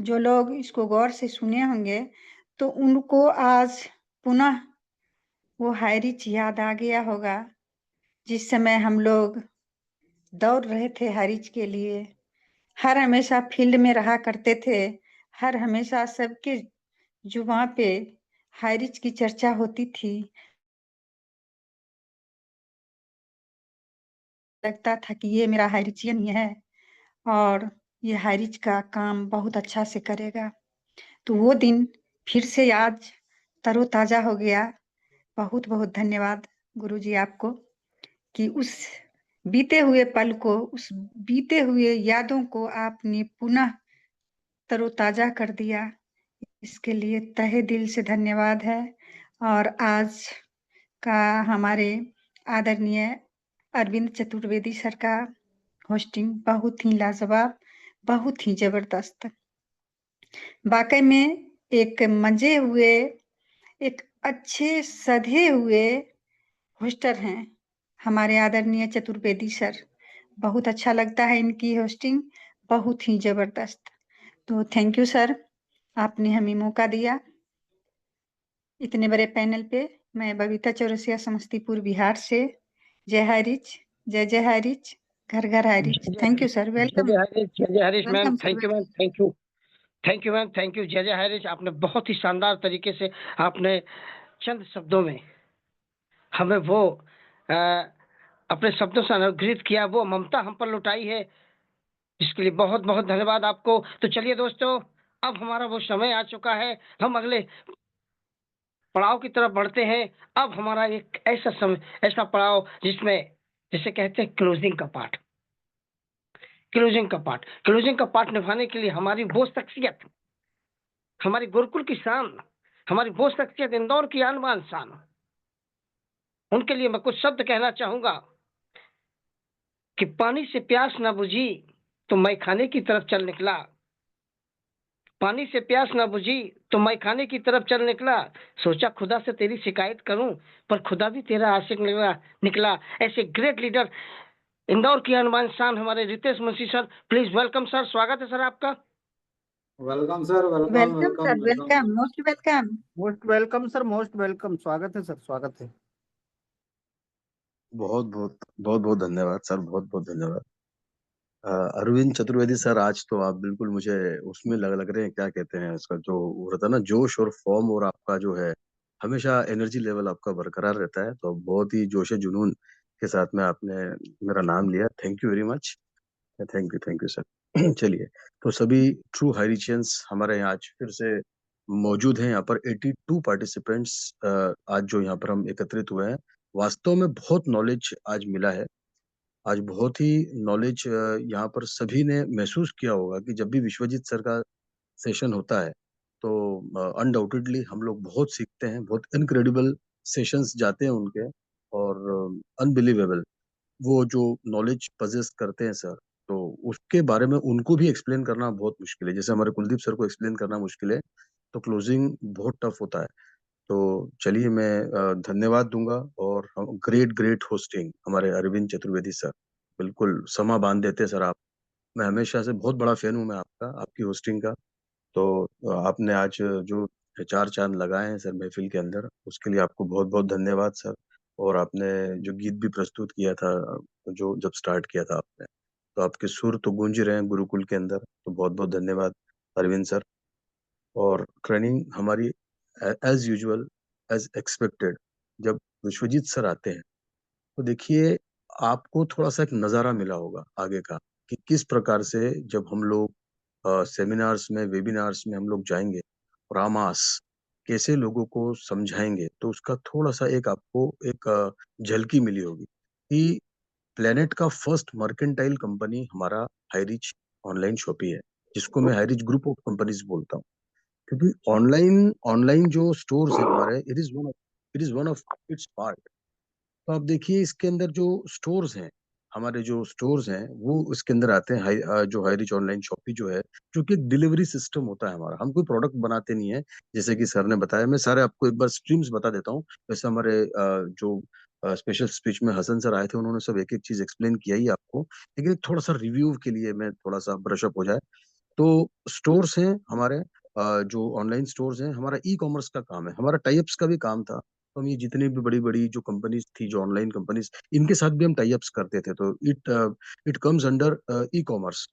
जो लोग इसको गौर से सुने होंगे तो उनको आज पुनः वो हाइरिच याद आ गया होगा, जिस समय हम लोग दौड़ रहे थे हाइरिच के लिए। हर हमेशा फील्ड में रहा करते थे, हर हमेशा सबके जुबां पे हाइरिच की चर्चा होती थी। लगता था कि ये मेरा हाइरिचियन ही है और ये हाइरिच का काम बहुत अच्छा से करेगा। तो वो दिन फिर से आज तरोताजा हो गया। बहुत बहुत धन्यवाद गुरुजी आपको कि उस बीते हुए पल को, उस बीते हुए यादों को आपने पुनः तरोताजा कर दिया। इसके लिए तहे दिल से धन्यवाद है। और आज का हमारे आदरणीय अरविंद चतुर्वेदी सर का होस्टिंग बहुत ही लाजवाब, बहुत ही जबरदस्त। वाकई में एक मजे हुए, एक अच्छे सधे हुए होस्टर हैं हमारे आदरणीय चतुर्वेदी सर। बहुत अच्छा लगता है इनकी होस्टिंग, बहुत ही जबरदस्त। तो थैंक यू सर, आपने हमें मौका दिया इतने बड़े पैनल पे। मैं बबीता चौरसिया, समस्तीपुर, बिहार से। जय हाइरिच, जय जय हाइरिच, घर घर HiRich. Thank you sir, welcome. जय जय Harish ma'am, welcome sir, thank you ma'am, thank you. Thank you ma'am, thank you. जय जय हरीश, आपने बहुत ही शानदार तरीके से आपने चंद शब्दों में हमें वो अपने शब्दों से अनुग्रहित किया, वो ममता हम पर लुटाई है, इसके लिए बहुत बहुत धन्यवाद आपको। तो चलिए दोस्तों, अब हमारा वो समय आ चुका है, हम अगले पड़ाव की तरफ बढ़ते हैं। अब हमारा एक ऐसा समय, ऐसा पड़ाव जिसमें, जिसे कहते हैं क्लोजिंग का पार्ट। क्लोजिंग का पार्ट निभाने के लिए हमारी वो शख्सियत, हमारी गुरुकुल की शान, हमारी वो शख्सियत, इंदौर की आन बान शान, उनके लिए मैं कुछ शब्द कहना चाहूंगा कि पानी से प्यास ना बुझी तो मैं खाने की तरफ चल निकला। पानी से प्यास ना बुझी तो मैं खाने की तरफ चल निकला। सोचा खुदा से तेरी शिकायत करूं, पर खुदा भी तेरा आशिक निकला। ऐसे ग्रेट लीडर, इंदौर की अनुमान शान हमारे Ritesh Munshi sir, please welcome sir, स्वागत है सर आपका। Welcome sir, welcome welcome sir, welcome welcome, most welcome. Most welcome sir, most welcome, स्वागत है सर, स्वागत है। बहुत बहुत बहुत बहुत धन्यवाद सर, बहुत बहुत धन्यवाद। अरविंद चतुर्वेदी सर, आज तो आप बिल्कुल मुझे उसमें लग रहे हैं, क्या कहते हैं उसका जो वो रहता है ना, जोश और फॉर्म, और आपका जो है हमेशा एनर्जी लेवल आपका बरकरार रहता है। तो बहुत ही जोश जुनून के साथ में आपने मेरा नाम लिया। Thank you very much. Thank you sir. चलिए, तो सभी ट्रू हाइरिचियंस हमारे यहाँ आज फिर से मौजूद हैं। यहाँ पर 82 पार्टिसिपेंट्स आज जो यहाँ पर हम एकत्रित हुए हैं। वास्तव में बहुत नॉलेज आज मिला है। आज बहुत ही नॉलेज यहाँ पर सभी ने महसूस किया होगा कि जब भी विश्वजीत सर का सेशन होता है तो अनडाउटेडली हम लोग बहुत सीखते हैं, बहुत इनक्रेडिबल सेशंस जाते हैं उनके, और अनबिलीवेबल वो जो नॉलेज पजेस करते हैं सर, तो उसके बारे में उनको भी एक्सप्लेन करना बहुत मुश्किल है। जैसे हमारे कुलदीप सर को एक्सप्लेन करना मुश्किल है, तो क्लोजिंग बहुत टफ होता है। तो चलिए मैं धन्यवाद दूंगा। और ग्रेट ग्रेट होस्टिंग हमारे अरविंद चतुर्वेदी सर, बिल्कुल समा बांध देते हैं सर आप। मैं हमेशा से बहुत बड़ा फैन हूँ मैं आपका, आपकी होस्टिंग का। तो आपने आज जो चार चांद लगाए हैं सर महफिल के अंदर, उसके लिए आपको बहुत बहुत धन्यवाद सर। और आपने जो गीत भी प्रस्तुत किया था, जो जब स्टार्ट किया था आपने, तो आपके सुर तो गूंज रहे हैं गुरुकुल के अंदर, तो बहुत बहुत धन्यवाद अरविंद सर। और ट्रेनिंग हमारी एज यूजुअल, एज एक्सपेक्टेड, जब विश्वजीत सर आते हैं, तो देखिए आपको थोड़ा सा एक नज़ारा मिला होगा आगे का, कि किस प्रकार से जब हम लोग सेमिनार्स में, वेबिनार्स में हम लोग जाएंगे और आमास कैसे लोगों को समझाएंगे, तो उसका थोड़ा सा एक आपको एक झलकी मिली होगी कि प्लेनेट का फर्स्ट मर्केंटाइल कंपनी हमारा हाईरिच ऑनलाइन शॉपी है, जिसको मैं हाईरिच ग्रुप ऑफ कंपनीज बोलता हूँ। क्योंकि ऑनलाइन ऑनलाइन जो स्टोर्स है हमारे, it is one of its part. तो आप देखिए इसके अंदर जो स्टोर्स हैं, हमारे जो स्टोर्स हैं वो इसके अंदर आते हैं। जो हाई रिच ऑनलाइन शॉपी जो है, जो कि एक डिलीवरी सिस्टम होता है हमारा, हम कोई प्रोडक्ट बनाते नहीं है। जैसे कि सर ने बताया, मैं सारे आपको एक बार स्ट्रीम्स बता देता हूँ। वैसे हमारे जो स्पेशल स्पीच में हसन सर आए थे, उन्होंने सब एक एक चीज एक्सप्लेन किया ही आपको, लेकिन एक थोड़ा सा रिव्यू के लिए मैं थोड़ा सा ब्रशअप हो जाए। तो स्टोर्स हैं हमारे, जो ऑनलाइन स्टोर्स हैं, हमारा ई कॉमर्स का काम है, हमारा टाइप्स का भी काम था। तो हम ये जितनी भी बड़ी बड़ी जो कंपनीज थी, जो ऑनलाइन कंपनीज, इनके साथ भी हम टाइप्स करते थे। तो it comes under e commerce.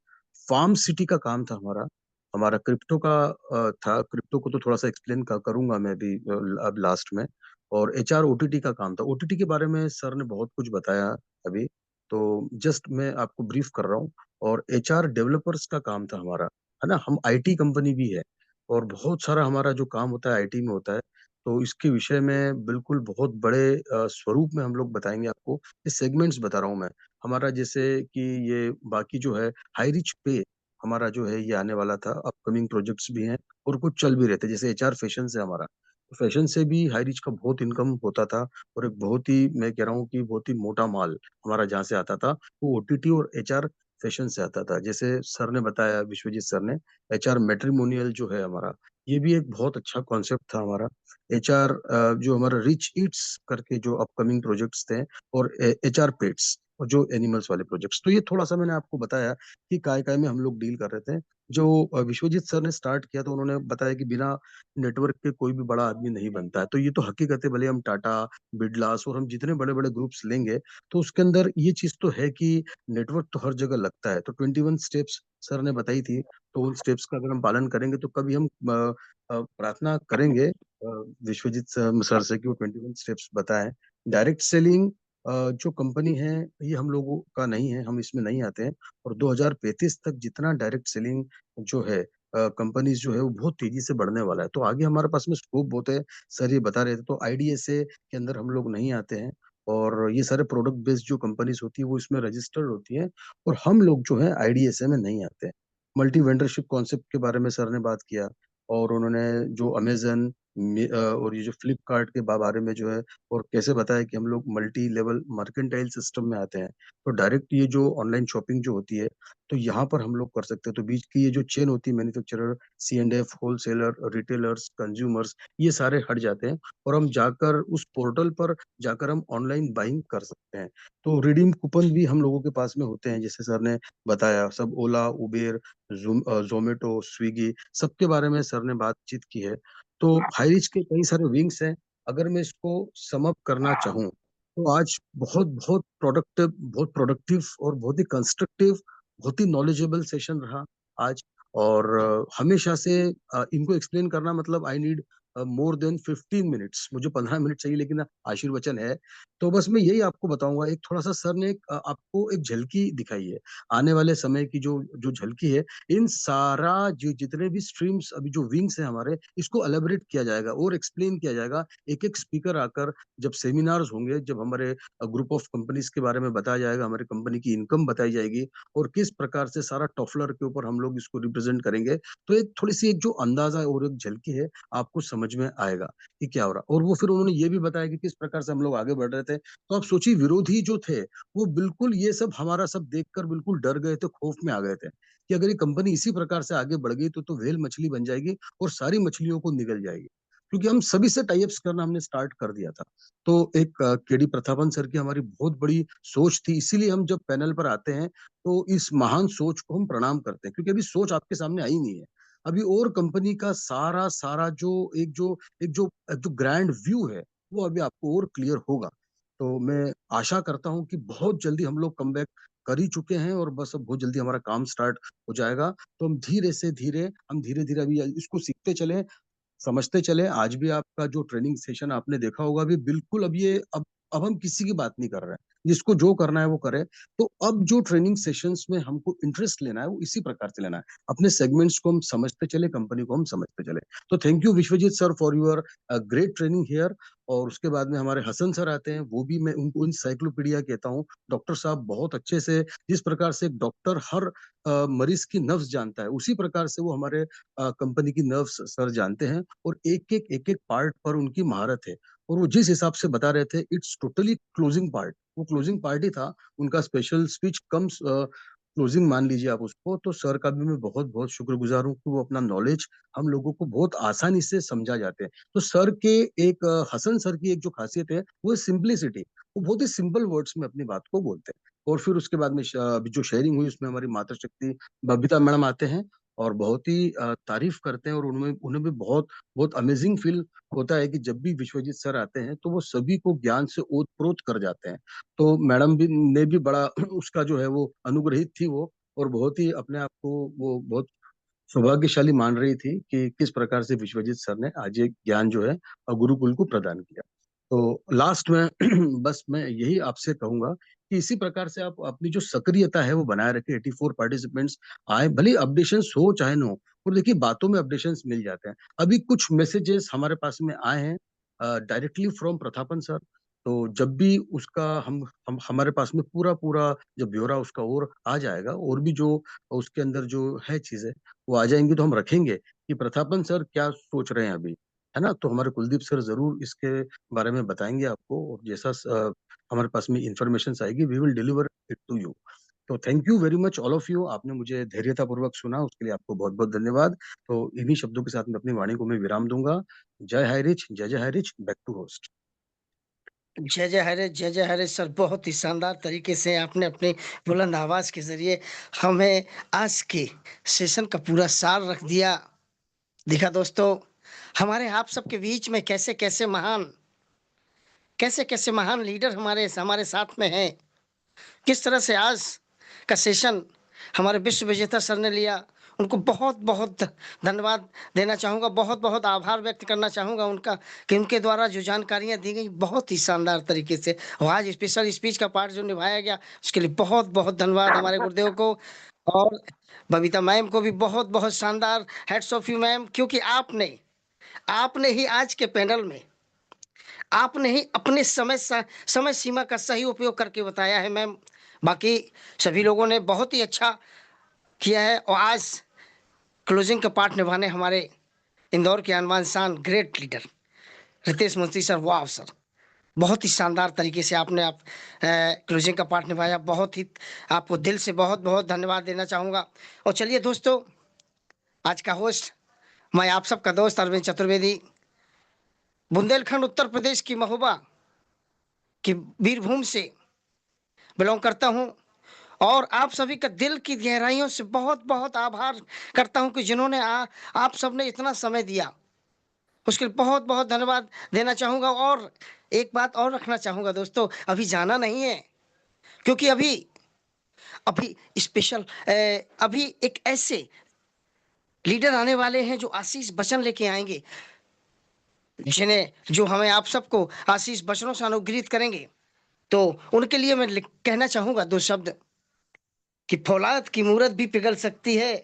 Farm city का काम था हमारा, हमारा क्रिप्टो का था। क्रिप्टो को तो थोड़ा सा एक्सप्लेन करूंगा मैं भी अब लास्ट में। और एचआर ओटीटी का काम था। ओटीटी के बारे में सर ने बहुत कुछ बताया अभी, तो जस्ट मैं आपको ब्रीफ कर रहा हूँ। और एचआर डेवलपर्स का काम था हमारा, है ना। हम आईटी कंपनी भी है, और बहुत सारा हमारा जो काम होता है आईटी में होता है। तो इसके विषय में बिल्कुल बहुत बड़े स्वरूप में हम लोग बताएंगे आपको। ये सेगमेंट्स बता रहा हूँ मैं। हमारा जैसे कि ये बाकी जो है हाई रिच पे, हमारा जो है ये आने वाला था, अपकमिंग प्रोजेक्ट्स भी हैं और कुछ चल भी रहे थे। जैसे एचआर फैशन से हमारा, तो फैशन से भी हाई रिच का बहुत इनकम होता था। और एक बहुत ही, मैं कह रहा हूँ कि बहुत ही मोटा माल हमारा जहाँ से आता था, वो ओटीटी और एचआर फैशन से आता था। जैसे सर ने बताया, विश्वजीत सर ने, एचआर मैट्रिमोनियल जो है हमारा, ये भी एक बहुत अच्छा कॉन्सेप्ट था हमारा। एचआर जो हमारा रिच ईट्स करके जो अपकमिंग प्रोजेक्ट्स थे, और एचआर पेट्स, और जो एनिमल्स वाले प्रोजेक्ट्स। तो ये थोड़ा सा मैंने आपको बताया कि काय काय में हम लोग डील कर रहे थे। जो विश्वजीत सर ने स्टार्ट किया, तो उन्होंने बताया कि बिना नेटवर्क के कोई भी बड़ा आदमी नहीं बनता है। तो ये तो हकीकत है। भले हम टाटा, बिडलास और हम जितने बड़े बड़े ग्रुप्स लेंगे, तो उसके अंदर ये चीज तो है कि नेटवर्क तो हर जगह लगता है। तो 21 स्टेप्स सर ने बताई थी, तो उन स्टेप्स का अगर हम पालन करेंगे, तो कभी हम प्रार्थना करेंगे विश्वजीत सर से कि वो 21 स्टेप्स बताएं। डायरेक्ट सेलिंग जो कंपनी है, ये हम लोगों का नहीं है, हम इसमें नहीं आते हैं। और 2035 तक जितना डायरेक्ट सेलिंग जो है कंपनीज जो है, वो बहुत तेजी से बढ़ने वाला है। तो आगे हमारे पास में स्कोप बहुत है। सर ये बता रहे थे। तो आईडीएसए के अंदर हम लोग नहीं आते हैं, और ये सारे प्रोडक्ट बेस्ड जो कंपनीज होती है वो इसमें रजिस्टर्ड होती है, और हम लोग जो है आईडीएसए में नहीं आते हैं। मल्टी वेंडरशिप कॉन्सेप्ट के बारे में सर ने बात किया, और उन्होंने जो अमेजन और ये जो फ्लिपकार्ट के बारे में जो है, और कैसे बताया कि हम लोग मल्टी लेवल मर्केंटाइल सिस्टम में आते हैं। तो डायरेक्ट ये जो ऑनलाइन शॉपिंग जो होती है, तो यहाँ पर हम लोग कर सकते हैं। तो बीच की ये जो चेन होती है, manufacturer, C&F, wholesaler, retailers, consumers, ये सारे हट जाते हैं, और हम जाकर उस पोर्टल पर जाकर हम ऑनलाइन बाइंग कर सकते हैं। तो रिडीम कूपन भी हम लोगों के पास में होते हैं, जैसे सर ने बताया। सब ओला, उबेर, जोमेटो, स्विगी, सबके बारे में सर ने बातचीत की है। तो हाईरिच के कई सारे विंग्स हैं। अगर मैं इसको सम अप करना चाहूँ, तो आज बहुत बहुत प्रोडक्टिव और बहुत ही कंस्ट्रक्टिव, बहुत ही नॉलेजेबल सेशन रहा आज। और हमेशा से इनको एक्सप्लेन करना, मतलब I need more than 15 minutes, मुझे 15 मिनट चाहिए लेकिन आशीर्वचन है। तो बस मैं यही आपको बताऊँगा, एक थोड़ा-सा सर ने आपको एक झलकी दिखाई है, आने वाले समय की जो जो झलकी है, इन सारा जो जितने भी स्ट्रीम्स अभी जो विंग्स हैं हमारे, इसको एलैबोरेट किया जाएगा और एक्सप्लेन किया जाएगा। एक-एक स्पीकर आकर जब सेमिनार्स होंगे, जब हमारे ग्रुप ऑफ कंपनीज़ के बारे में बताया जाएगा, हमारी कंपनी की इनकम बताई जाएगी और किस प्रकार से सारा टॉफलर के ऊपर हम लोग इसको रिप्रेज़ेंट करेंगे। तो एक थोड़ी-सी एक जो अंदाज़ा और एक झलकी है, आपको समझ में आएगा कि क्या हो रहा है। और वो फिर उन्होंने ये भी बताया कि किस प्रकार से हम लोग आगे बढ़ रहे थे। तो आप सोचिए, विरोधी जो थे, वो बिल्कुल ये सब हमारा सब देखकर बिल्कुल डर गए थे, खौफ में आ गए थे कि अगर ये कंपनी इसी प्रकार से आगे बढ़ गई तो व्हेल मछली बन जाएगी और सारी मछलियों को निगल जाएगी। क्योंकि हम सभी से टाई अप्स करना हमने स्टार्ट कर दिया था। तो एक केडी प्रतापन सर की हमारी बहुत बड़ी सोच थी, इसीलिए हम जब पैनल पर आते हैं, तो इस महान सोच को हम प्रणाम करते हैं, क्योंकि अभी सोच आपके सामने आई नहीं है। अभी और कंपनी का सारा जो ग्रैंड व्यू है, वो अभी आपको और क्लियर होगा। तो मैं आशा करता हूँ कि बहुत जल्दी हम लोग कमबैक कर ही चुके हैं और बस अब बहुत जल्दी हमारा काम स्टार्ट हो जाएगा। तो हम धीरे-धीरे अभी इसको सीखते चलें, समझते चले। आज भी आपका जो ट्रेनिंग सेशन आपने देखा होगा, अभी बिल्कुल अब हम किसी की बात नहीं कर रहे हैं। जिसको जो करना है वो करे। तो अब जो ट्रेनिंग सेशंस में हमको इंटरेस्ट लेना है, वो इसी प्रकार से लेना है। अपने सेगमेंट्स को हम समझते चले, कंपनी को हम समझते चले। तो thank you Vishwajeet sir for your great training here. और उसके बाद में हमारे हसन सर आते हैं, वो भी मैं उनको एनसाइक्लोपीडिया कहता हूँ। डॉक्टर साहब बहुत अच्छे से, जिस प्रकार से एक डॉक्टर हर मरीज की नब्ज जानता है, उसी प्रकार से वो हमारे कंपनी की नर्व्स सर जानते हैं और एक-एक पार्ट पर उनकी महारत है। और वो जिस हिसाब से बता रहे थे, इट्स टोटली क्लोजिंग पार्ट, वो क्लोजिंग पार्ट ही था। उनका स्पेशल स्पीच कम्स क्लोजिंग मान लीजिए आप उसको। तो सर का भी मैं बहुत-बहुत शुक्रगुज़ार हूँ कि वो अपना नॉलेज हम लोगों को बहुत आसानी से समझा जाते हैं। तो सर के एक हसन सर की एक जो ख़ासियत है, वो है सिम्प्लिसिटी। वो बहुत ही सिंपल वर्ड्स में अपनी बात को बोलते हैं। और फिर उसके बाद में अभी जो शेयरिंग हुई, उसमें हमारी माताशक्ति बबीता मैडम आते हैं और बहुत ही तारीफ करते हैं और उनमें उन्हें भी बहुत बहुत अमेजिंग फील होता है कि जब भी विश्वजीत सर आते हैं, तो वो सभी को ज्ञान से ओत-प्रोत कर जाते हैं। तो मैडम भी ने भी बड़ा उसका जो है वो अनुग्रहित थी वो, और बहुत ही अपने आप को वो बहुत सौभाग्यशाली मान रही थी कि किस प्रकार से विश्वजीत सर ने आज ये ज्ञान जो है गुरुकुल को प्रदान किया। तो लास्ट में बस मैं यही आपसे कहूँगा कि इसी प्रकार से आप अपनी जो सक्रियता है वो बनाए रखें। 84 पार्टिसिपेंट्स आए, भले ही अपडेशंस हो चाहे ना हो। और देखिए, बातों में अपडेशंस मिल जाते हैं। अभी कुछ मैसेजेस हमारे पास में आए हैं डायरेक्टली फ्रॉम प्रतापन सर। तो जब भी उसका हम हमारे पास में पूरा जब ब्यौरा उसका और आ जाएगा, और भी जो उसके अंदर जो है चीज़ें, वो आ जाएँगी, तो हम रखेंगे कि प्रतापन सर क्या सोच रहे हैं अभी, है ना? तो हमारे कुलदीप सर ज़रूर इसके बारे में बताएँगे आपको, और जैसा हमारे पास में इन्फॉर्मेशंस आएगी, we will deliver it to you. तो thank you very much all of you. आपने मुझे धैर्यतापूर्वक सुना, उसके लिए आपको बहुत-बहुत धन्यवाद। तो इन्हीं शब्दों के साथ में अपनी वाणी को मैं विराम दूँगा। जय हाय रिच, जय जय हाय रिच, बैक टू होस्ट। जय जय हरे, जय जय हरे सर। बहुत ही शानदार तरीके से आपने अपनी बुलंद आवाज के जरिए हमें आज के सेशन का पूरा सार रख दिया। देखा दोस्तों, हमारे आप सबके बीच में कैसे-कैसे महान लीडर हमारे हमारे साथ में हैं। किस तरह से आज का सेशन हमारे विश्व विजेता सर ने लिया। उनको बहुत-बहुत धन्यवाद देना चाहूँगा, बहुत-बहुत आभार व्यक्त करना चाहूँगा उनका कि उनके द्वारा जो जानकारियाँ दी गई बहुत ही शानदार तरीके से, और आज स्पेशल स्पीच का पार्ट जो निभाया गया, उसके लिए बहुत-बहुत धन्यवाद हमारे गुरुदेव को। और बबीता मैम को भी बहुत-बहुत शानदार हैट्स ऑफ यू मैम, क्योंकि आपने आपने ही आज के पैनल में आपने ही अपने समय सीमा का सही उपयोग करके बताया है मैम। बाकी सभी लोगों ने बहुत ही अच्छा किया है। और आज क्लोजिंग का पार्ट निभाने हमारे इंदौर के अनवान शान great leader Ritesh Munshi sir, वाह सर, बहुत ही शानदार तरीके से आपने क्लोजिंग का पार्ट निभाया। बहुत ही आपको दिल से बहुत बहुत धन्यवाद देना चाहूँगा। और चलिए दोस्तों, आज का होस्ट मैं आप सबका दोस्त अरविंद चतुर्वेदी, बुंदेलखंड उत्तर प्रदेश की महोबा की वीरभूमि से बिलोंग करता हूँ। और आप सभी का दिल की गहराइयों से बहुत बहुत आभार करता हूँ कि जिन्होंने आप सबने इतना समय दिया, उसके लिए बहुत बहुत धन्यवाद देना चाहूँगा। और एक बात और रखना चाहूँगा दोस्तों, अभी जाना नहीं है, क्योंकि अभी अभी स्पेशल अभी एक ऐसे लीडर आने वाले हैं जो आशीष वचन लेके आएंगे। जिन्हें जो हमें आप सबको आशीष वचनों से अनुग्रहित करेंगे, तो उनके लिए मैं कहना चाहूंगा 2 शब्द कि फौलाद की मूरत भी पिघल सकती है,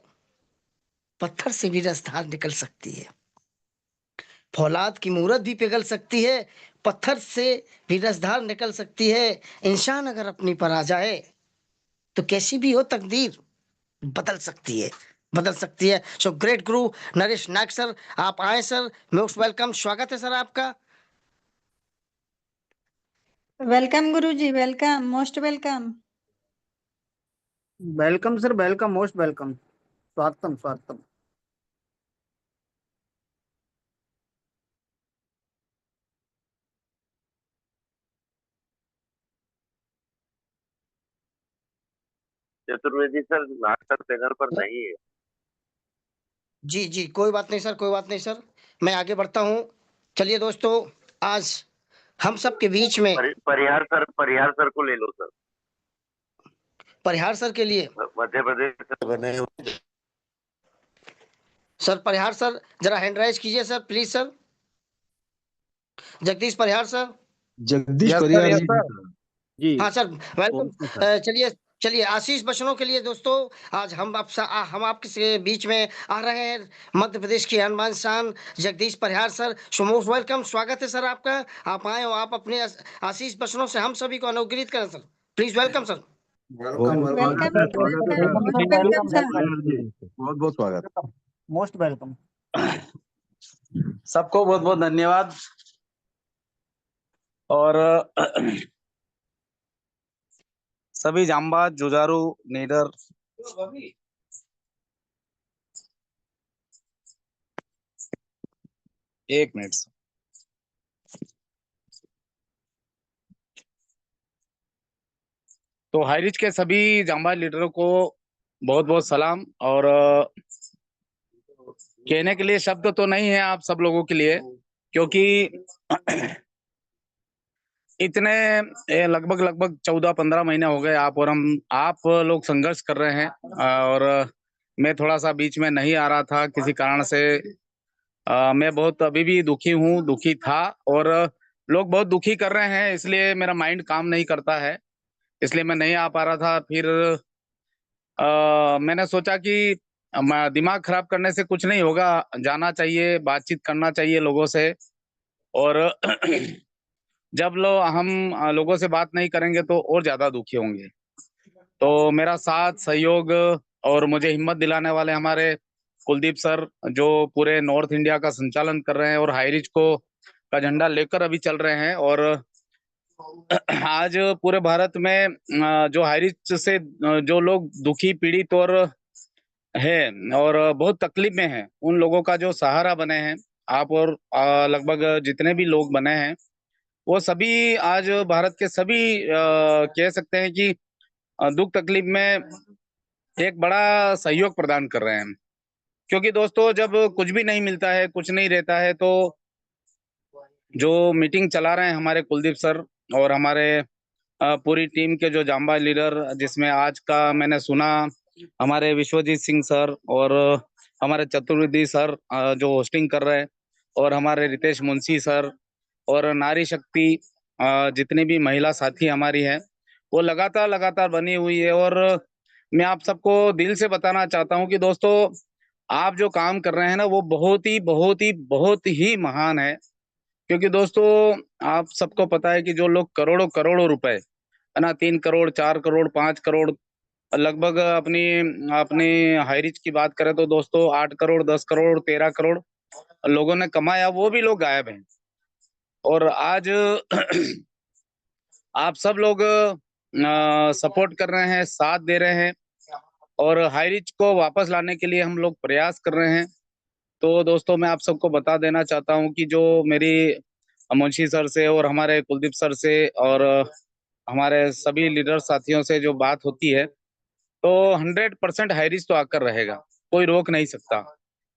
पत्थर से भी रसधार निकल सकती है। फौलाद की मूरत भी पिघल सकती है, पत्थर से भी रसधार निकल सकती है। इंसान अगर अपनी पर आ जाए, तो कैसी भी हो तकदीर बदल सकती है, बदल सकती है। सो ग्रेट गुरु नरेश नाग सर, आप आए सर, मोस्ट वेलकम, स्वागत है सर आपका। Welcome Guruji, welcome, most welcome. Welcome sir, welcome, most welcome, स्वागतम स्वागतम। चतुर्वेदी सर नाटक पैनल पर नहीं है। जी जी, कोई बात नहीं सर, कोई बात नहीं सर, मैं आगे बढ़ता हूँ। चलिए दोस्तों, आज हम सब के बीच में परिहार सर को ले लो सर। परिहार सर के लिए मध्य प्रदेश से बने सर, परिहार सर जरा हैंड राइज कीजिए sir, please sir. Jagdish Parihar sir. Jagdish yes sir, Parihar yes ji. Sir. जी हाँ सर, वेलकम। Okay sir. चलिए चलिए, आशीष वचनों के लिए दोस्तों, आज हम हम आपके बीच में आ रहे हैं, मध्य प्रदेश की अनमान शान Jagdish Parihar sir. So most welcome, स्वागत है सर आपका। आप आए और आप अपने आशीष वचनों से हम सभी को अनुग्रहित करें sir, please welcome sir. Welcome, welcome, स्वागत है मोस्ट सर। Welcome sir. बहुत बहुत स्वागत। Most welcome. सबको बहुत बहुत धन्यवाद। और सभी जांबाज, जुझारू, नीडर, एक मिनट। तो हाईरिच के सभी जांबाज लीडरों को बहुत बहुत सलाम। और कहने के लिए शब्द तो नहीं है आप सब लोगों के लिए, क्योंकि इतने लगभग 14-15 महीने हो गए आप लोग संघर्ष कर रहे हैं। और मैं थोड़ा सा बीच में नहीं आ रहा था किसी कारण से। मैं बहुत अभी भी दुखी हूँ, दुखी था, और लोग बहुत दुखी कर रहे हैं, इसलिए मेरा माइंड काम नहीं करता है, इसलिए मैं नहीं आ पा रहा था। फिर मैंने सोचा कि दिमाग खराब करने से कुछ नहीं होगा, जाना चाहिए, बातचीत करना चाहिए लोगों से। और जब हम लोगों से बात नहीं करेंगे तो और ज्यादा दुखी होंगे। तो मेरा साथ सहयोग और मुझे हिम्मत दिलाने वाले हमारे कुलदीप सर, जो पूरे नॉर्थ इंडिया का संचालन कर रहे हैं और हाईरिच को का झंडा लेकर अभी चल रहे हैं। और आज पूरे भारत में जो हाईरिच से जो लोग दुखी, पीड़ित और है और बहुत तकलीफ में हैं, उन लोगों का जो सहारा बने हैं आप, और लगभग जितने भी लोग बने हैं, वो सभी आज भारत के सभी कह सकते हैं कि दुख तकलीफ में एक बड़ा सहयोग प्रदान कर रहे हैं। क्योंकि दोस्तों, जब कुछ भी नहीं मिलता है, कुछ नहीं रहता है, तो जो मीटिंग चला रहे हैं हमारे कुलदीप सर और हमारे पूरी टीम के जो जांबाज लीडर, जिसमें आज का मैंने सुना हमारे विश्वजीत सिंह सर और हमारे चतुर्वेदी सर जो होस्टिंग कर रहे हैं, और हमारे रितेश मुंशी सर और नारी शक्ति जितनी भी महिला साथी हमारी हैं, वो लगातार बनी हुई है। और मैं आप सबको दिल से बताना चाहता हूं कि दोस्तों, आप जो काम कर रहे हैं ना, वो बहुत ही महान है। क्योंकि दोस्तों, आप सबको पता है कि जो लोग करोड़ों करोड़ों रुपए, है ना, 3 करोड़, 4 करोड़, 5 करोड़, लगभग अपनी अपनी हाईरिच की बात करें तो दोस्तों 8 करोड़, 10 करोड़, 13 करोड़ लोगों ने कमाया, वो भी लोग गायब हैं। और आज आप सब लोग सपोर्ट कर रहे हैं, साथ दे रहे हैं, और हाईरिच को वापस लाने के लिए हम लोग प्रयास कर रहे हैं। तो दोस्तों, मैं आप सबको बता देना चाहता हूं कि जो मेरी मुंशी सर से और हमारे कुलदीप सर से और हमारे सभी लीडर साथियों से जो बात होती है, तो 100% हाईरिच तो आकर रहेगा, कोई रोक नहीं सकता।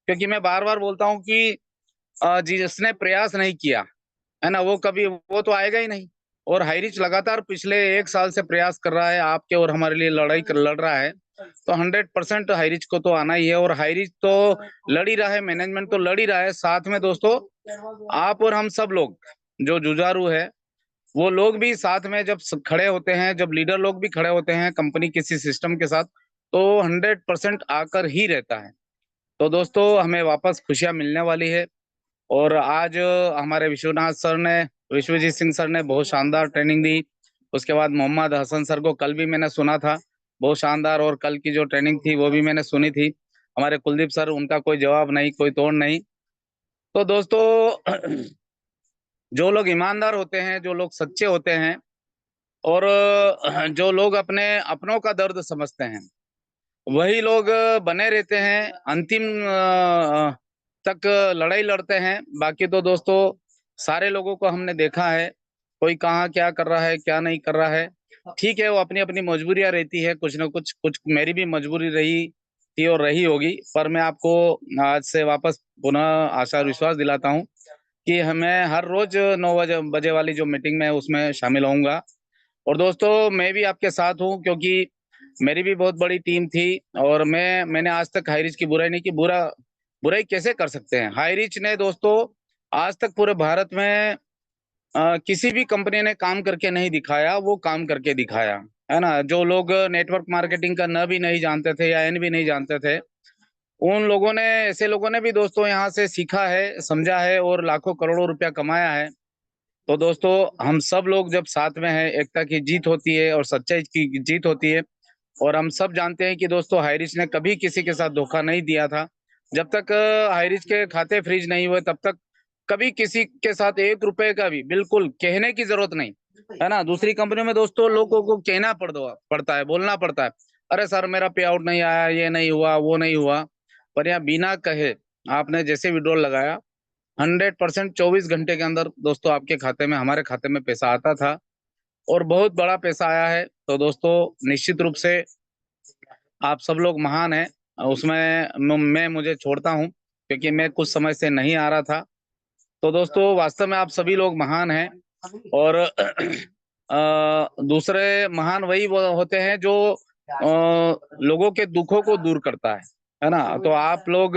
क्योंकि मैं बार बार बोलता हूँ कि जिसने प्रयास नहीं किया है ना, वो तो आएगा ही नहीं। और हाईरिच लगातार पिछले 1 साल से प्रयास कर रहा है, आपके और हमारे लिए लड़ रहा है। तो 100% हाईरिच को तो आना ही है। और हाईरिच तो लड़ ही रहा है, मैनेजमेंट तो लड़ ही रहा है, साथ में दोस्तों आप और हम सब लोग जो जुझारू है, वो लोग भी साथ में जब खड़े होते हैं, जब लीडर लोग भी खड़े होते हैं कंपनी किसी सिस्टम के साथ, तो 100% आकर ही रहता है। तो दोस्तों, हमें वापस खुशियां मिलने वाली है। और आज हमारे विश्वजीत सिंह सर ने बहुत शानदार ट्रेनिंग दी। उसके बाद मोहम्मद हसन सर को कल भी मैंने सुना था, बहुत शानदार, और कल की जो ट्रेनिंग थी वो भी मैंने सुनी थी। हमारे कुलदीप सर, उनका कोई जवाब नहीं, कोई तोड़ नहीं। तो दोस्तों, जो लोग ईमानदार होते हैं, जो लोग सच्चे होते हैं, और जो लोग अपने अपनों का दर्द समझते हैं, वही लोग बने रहते हैं, अंतिम तक लड़ाई लड़ते हैं। बाकी तो दोस्तों, सारे लोगों को हमने देखा है, कोई कहाँ क्या कर रहा है, क्या नहीं कर रहा है। ठीक है, वो अपनी अपनी मजबूरियां रहती है, कुछ ना कुछ, मेरी भी मजबूरी रही थी और रही होगी। पर मैं आपको आज से वापस पुनः आशा और विश्वास दिलाता हूँ कि हमें हर रोज 9 बजे वाली जो मीटिंग में उसमें शामिल होऊंगा। और दोस्तों, मैं भी आपके साथ हूँ, क्योंकि मेरी भी बहुत बड़ी टीम थी, और मैंने आज तक हाईरिच की बुराई नहीं की। बुराई कैसे कर सकते हैं? हाईरिच ने दोस्तों आज तक पूरे भारत में किसी भी कंपनी ने काम करके नहीं दिखाया, वो काम करके दिखाया है ना। जो लोग नेटवर्क मार्केटिंग का न भी नहीं जानते थे या एन भी नहीं जानते थे, उन लोगों ने, ऐसे लोगों ने भी दोस्तों यहाँ से सीखा है, समझा है, और लाखों करोड़ों रुपया कमाया है। तो दोस्तों, हम सब लोग जब साथ में हैं, एकता की जीत होती है और सच्चाई की जीत होती है। और हम सब जानते हैं कि दोस्तों, हाईरिच ने कभी किसी के साथ धोखा नहीं दिया था। जब तक हाईरिच के खाते फ्रीज नहीं हुए, तब तक कभी किसी के साथ 1 रुपए का भी, बिल्कुल कहने की जरूरत नहीं, है ना। दूसरी कंपनियों में दोस्तों लोगों को कहना पड़ता है, बोलना पड़ता है, अरे सर मेरा पे आउट नहीं आया, ये नहीं हुआ, वो नहीं हुआ। पर यहाँ बिना कहे आपने जैसे विड्रॉल लगाया, 100% 24 घंटे के अंदर दोस्तों आपके खाते में, हमारे खाते में पैसा आता था, और बहुत बड़ा पैसा आया है। तो दोस्तों, निश्चित रूप से आप सब लोग महान हैं। उसमें मैं मुझे छोड़ता हूँ, क्योंकि मैं कुछ समय से नहीं आ रहा था। तो दोस्तों, वास्तव में आप सभी लोग महान हैं। और दूसरे महान वही वो होते हैं जो लोगों के दुखों को दूर करता है ना। तो आप लोग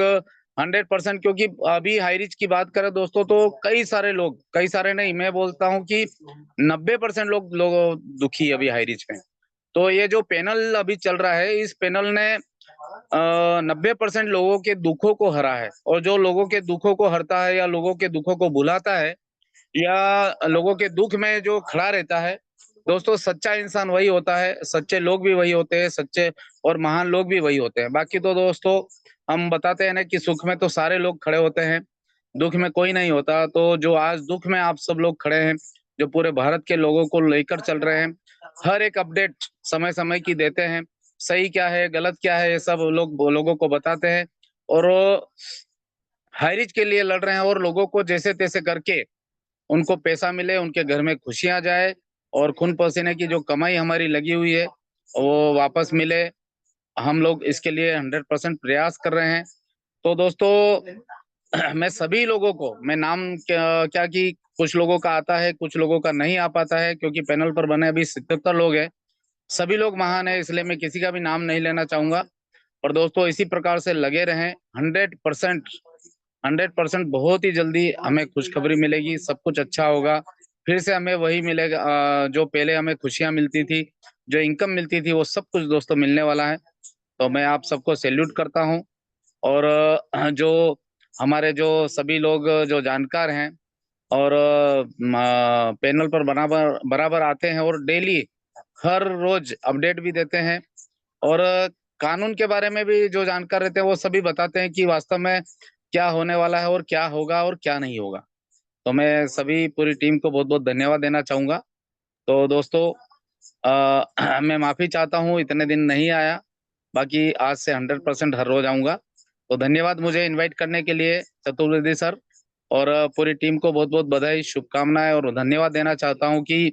100%, क्योंकि अभी हाईरिच की बात करें दोस्तों, तो कई सारे नहीं, मैं बोलता हूँ कि 90% लोग दुखी अभी हाईरिच में। तो ये जो पैनल अभी चल रहा है, इस पैनल ने 90% लोगों के दुखों को हरा है। और जो लोगों के दुखों को हरता है, या लोगों के दुखों को भुलाता है, या लोगों के दुख में जो खड़ा रहता है, दोस्तों सच्चा इंसान वही होता है, सच्चे लोग भी वही होते हैं, सच्चे और महान लोग भी वही होते हैं। बाकी तो दोस्तों, हम बताते हैं ना कि सुख में तो सारे लोग खड़े होते हैं, दुख में कोई नहीं होता। तो जो आज दुख में आप सब लोग खड़े हैं, जो पूरे भारत के लोगों को लेकर चल रहे हैं, हर एक अपडेट समय समय की देते हैं, सही क्या है, गलत क्या है, ये सब लोगों को बताते हैं। और हाईरिच के लिए लड़ रहे हैं, और लोगों को जैसे तैसे करके उनको पैसा मिले, उनके घर में खुशियां जाए, और खून पसीने की जो कमाई हमारी लगी हुई है वो वापस मिले। हम लोग इसके लिए 100% प्रयास कर रहे हैं। तो दोस्तों, मैं सभी लोगों को, मैं नाम क्या कि कुछ लोगों का आता है, कुछ लोगों का नहीं आ पाता है, क्योंकि पैनल पर बने अभी 77 लोग हैं। सभी लोग महान है, इसलिए मैं किसी का भी नाम नहीं लेना चाहूंगा। और दोस्तों, इसी प्रकार से लगे रहें। 100% बहुत ही जल्दी हमें खुशखबरी मिलेगी, सब कुछ अच्छा होगा। फिर से हमें वही मिलेगा, जो पहले हमें खुशियां मिलती थी, जो इनकम मिलती थी, वो सब कुछ दोस्तों मिलने वाला है। तो मैं आप सबको सैल्यूट करता हूँ। और जो हमारे जो सभी लोग जो जानकार हैं, और पैनल पर बराबर बराबर आते हैं, और डेली हर रोज अपडेट भी देते हैं, और कानून के बारे में भी जो जानकार रहते हैं, वो सभी बताते हैं कि वास्तव में क्या होने वाला है, और क्या होगा और क्या नहीं होगा। तो मैं सभी पूरी टीम को बहुत बहुत धन्यवाद देना चाहूंगा। तो दोस्तों, मैं माफी चाहता हूँ इतने दिन नहीं आया, बाकी आज से 100% हर रोज आऊंगा। तो धन्यवाद मुझे इनवाइट करने के लिए चतुर्वेदी सर, और पूरी टीम को बहुत बहुत बधाई, शुभकामनाएं, और धन्यवाद देना चाहता हूँ कि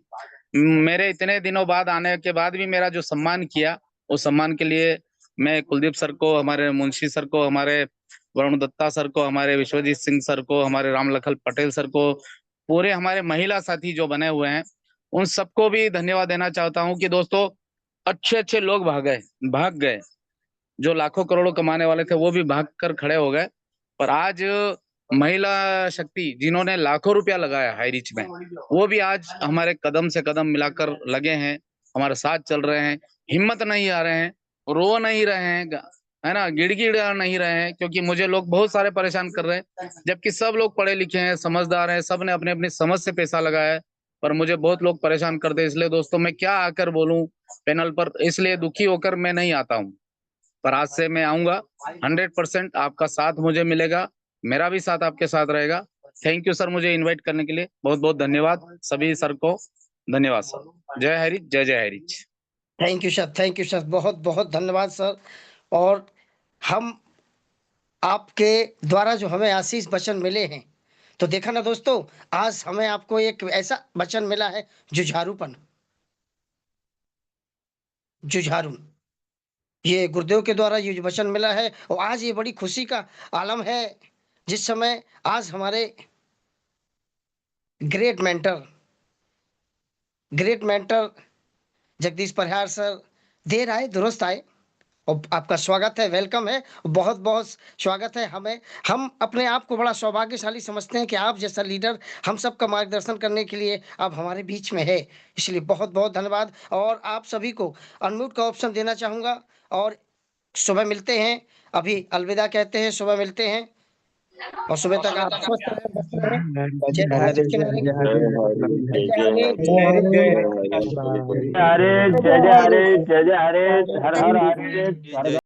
मेरे इतने दिनों बाद आने के बाद भी मेरा जो सम्मान किया, उस सम्मान के लिए मैं कुलदीप सर को, हमारे मुंशी सर को, हमारे वरुण दत्ता सर को, हमारे विश्वजीत सिंह सर को, हमारे रामलखन पटेल सर को, पूरे हमारे महिला साथी जो बने हुए हैं, उन सबको भी धन्यवाद देना चाहता हूँ कि दोस्तों, अच्छे अच्छे लोग भाग गए। जो लाखों करोड़ों कमाने वाले थे, वो भी भाग कर खड़े हो गए। पर आज महिला शक्ति जिन्होंने लाखों रुपया लगाया हाई रिच में, वो भी आज हमारे कदम से कदम मिलाकर लगे हैं, हमारे साथ चल रहे हैं, हिम्मत नहीं आ रहे हैं, रो नहीं रहे हैं, है ना, गिड़गिड़ा नहीं रहे हैं, क्योंकि मुझे लोग बहुत सारे परेशान कर रहे हैं, जबकि सब लोग पढ़े लिखे हैं, समझदार हैं, सब ने अपने अपनी समझ से पैसा लगाया है, पर मुझे बहुत लोग परेशान करते हैं। इसलिए दोस्तों मैं क्या आकर बोलूं पैनल पर, इसलिए दुखी होकर मैं नहीं आता हूं, पर आज से मैं आऊंगा। 100% आपका साथ मुझे मिलेगा, मेरा भी साथ आपके साथ रहेगा। थैंक यू सर, मुझे इनवाइट करने के लिए बहुत बहुत धन्यवाद। सभी सर को धन्यवाद सर। जय हरिच, जय जय हरिच। थैंक यू सर, बहुत बहुत धन्यवाद सर। और हम आपके द्वारा जो हमें आशीष वचन मिले हैं, तो देखा ना दोस्तों, आज हमें आपको एक ऐसा वचन मिला है, जुझारूपन, जुझारू, ये गुरुदेव के द्वारा ये वचन मिला है। और आज ये बड़ी खुशी का आलम है, जिस समय आज हमारे great mentor Jagdish Parihar sir देर आए दुरुस्त आए, और आपका स्वागत है, वेलकम है, बहुत बहुत स्वागत है। हम अपने आप को बड़ा सौभाग्यशाली समझते हैं कि आप जैसा लीडर हम सबका मार्गदर्शन करने के लिए अब हमारे बीच में है, इसलिए बहुत बहुत धन्यवाद। और आप सभी को अनम्यूट का ऑप्शन देना चाहूँगा, और सुबह मिलते हैं, अभी अलविदा कहते हैं, सुबह मिलते हैं, और सुबह तक आप स्वस्थ रहें, मस्त रहें। जय भारत के नारे, जय हरे, जय हरे, जय जय हरे, जय जय हरे, हर हर महादेव।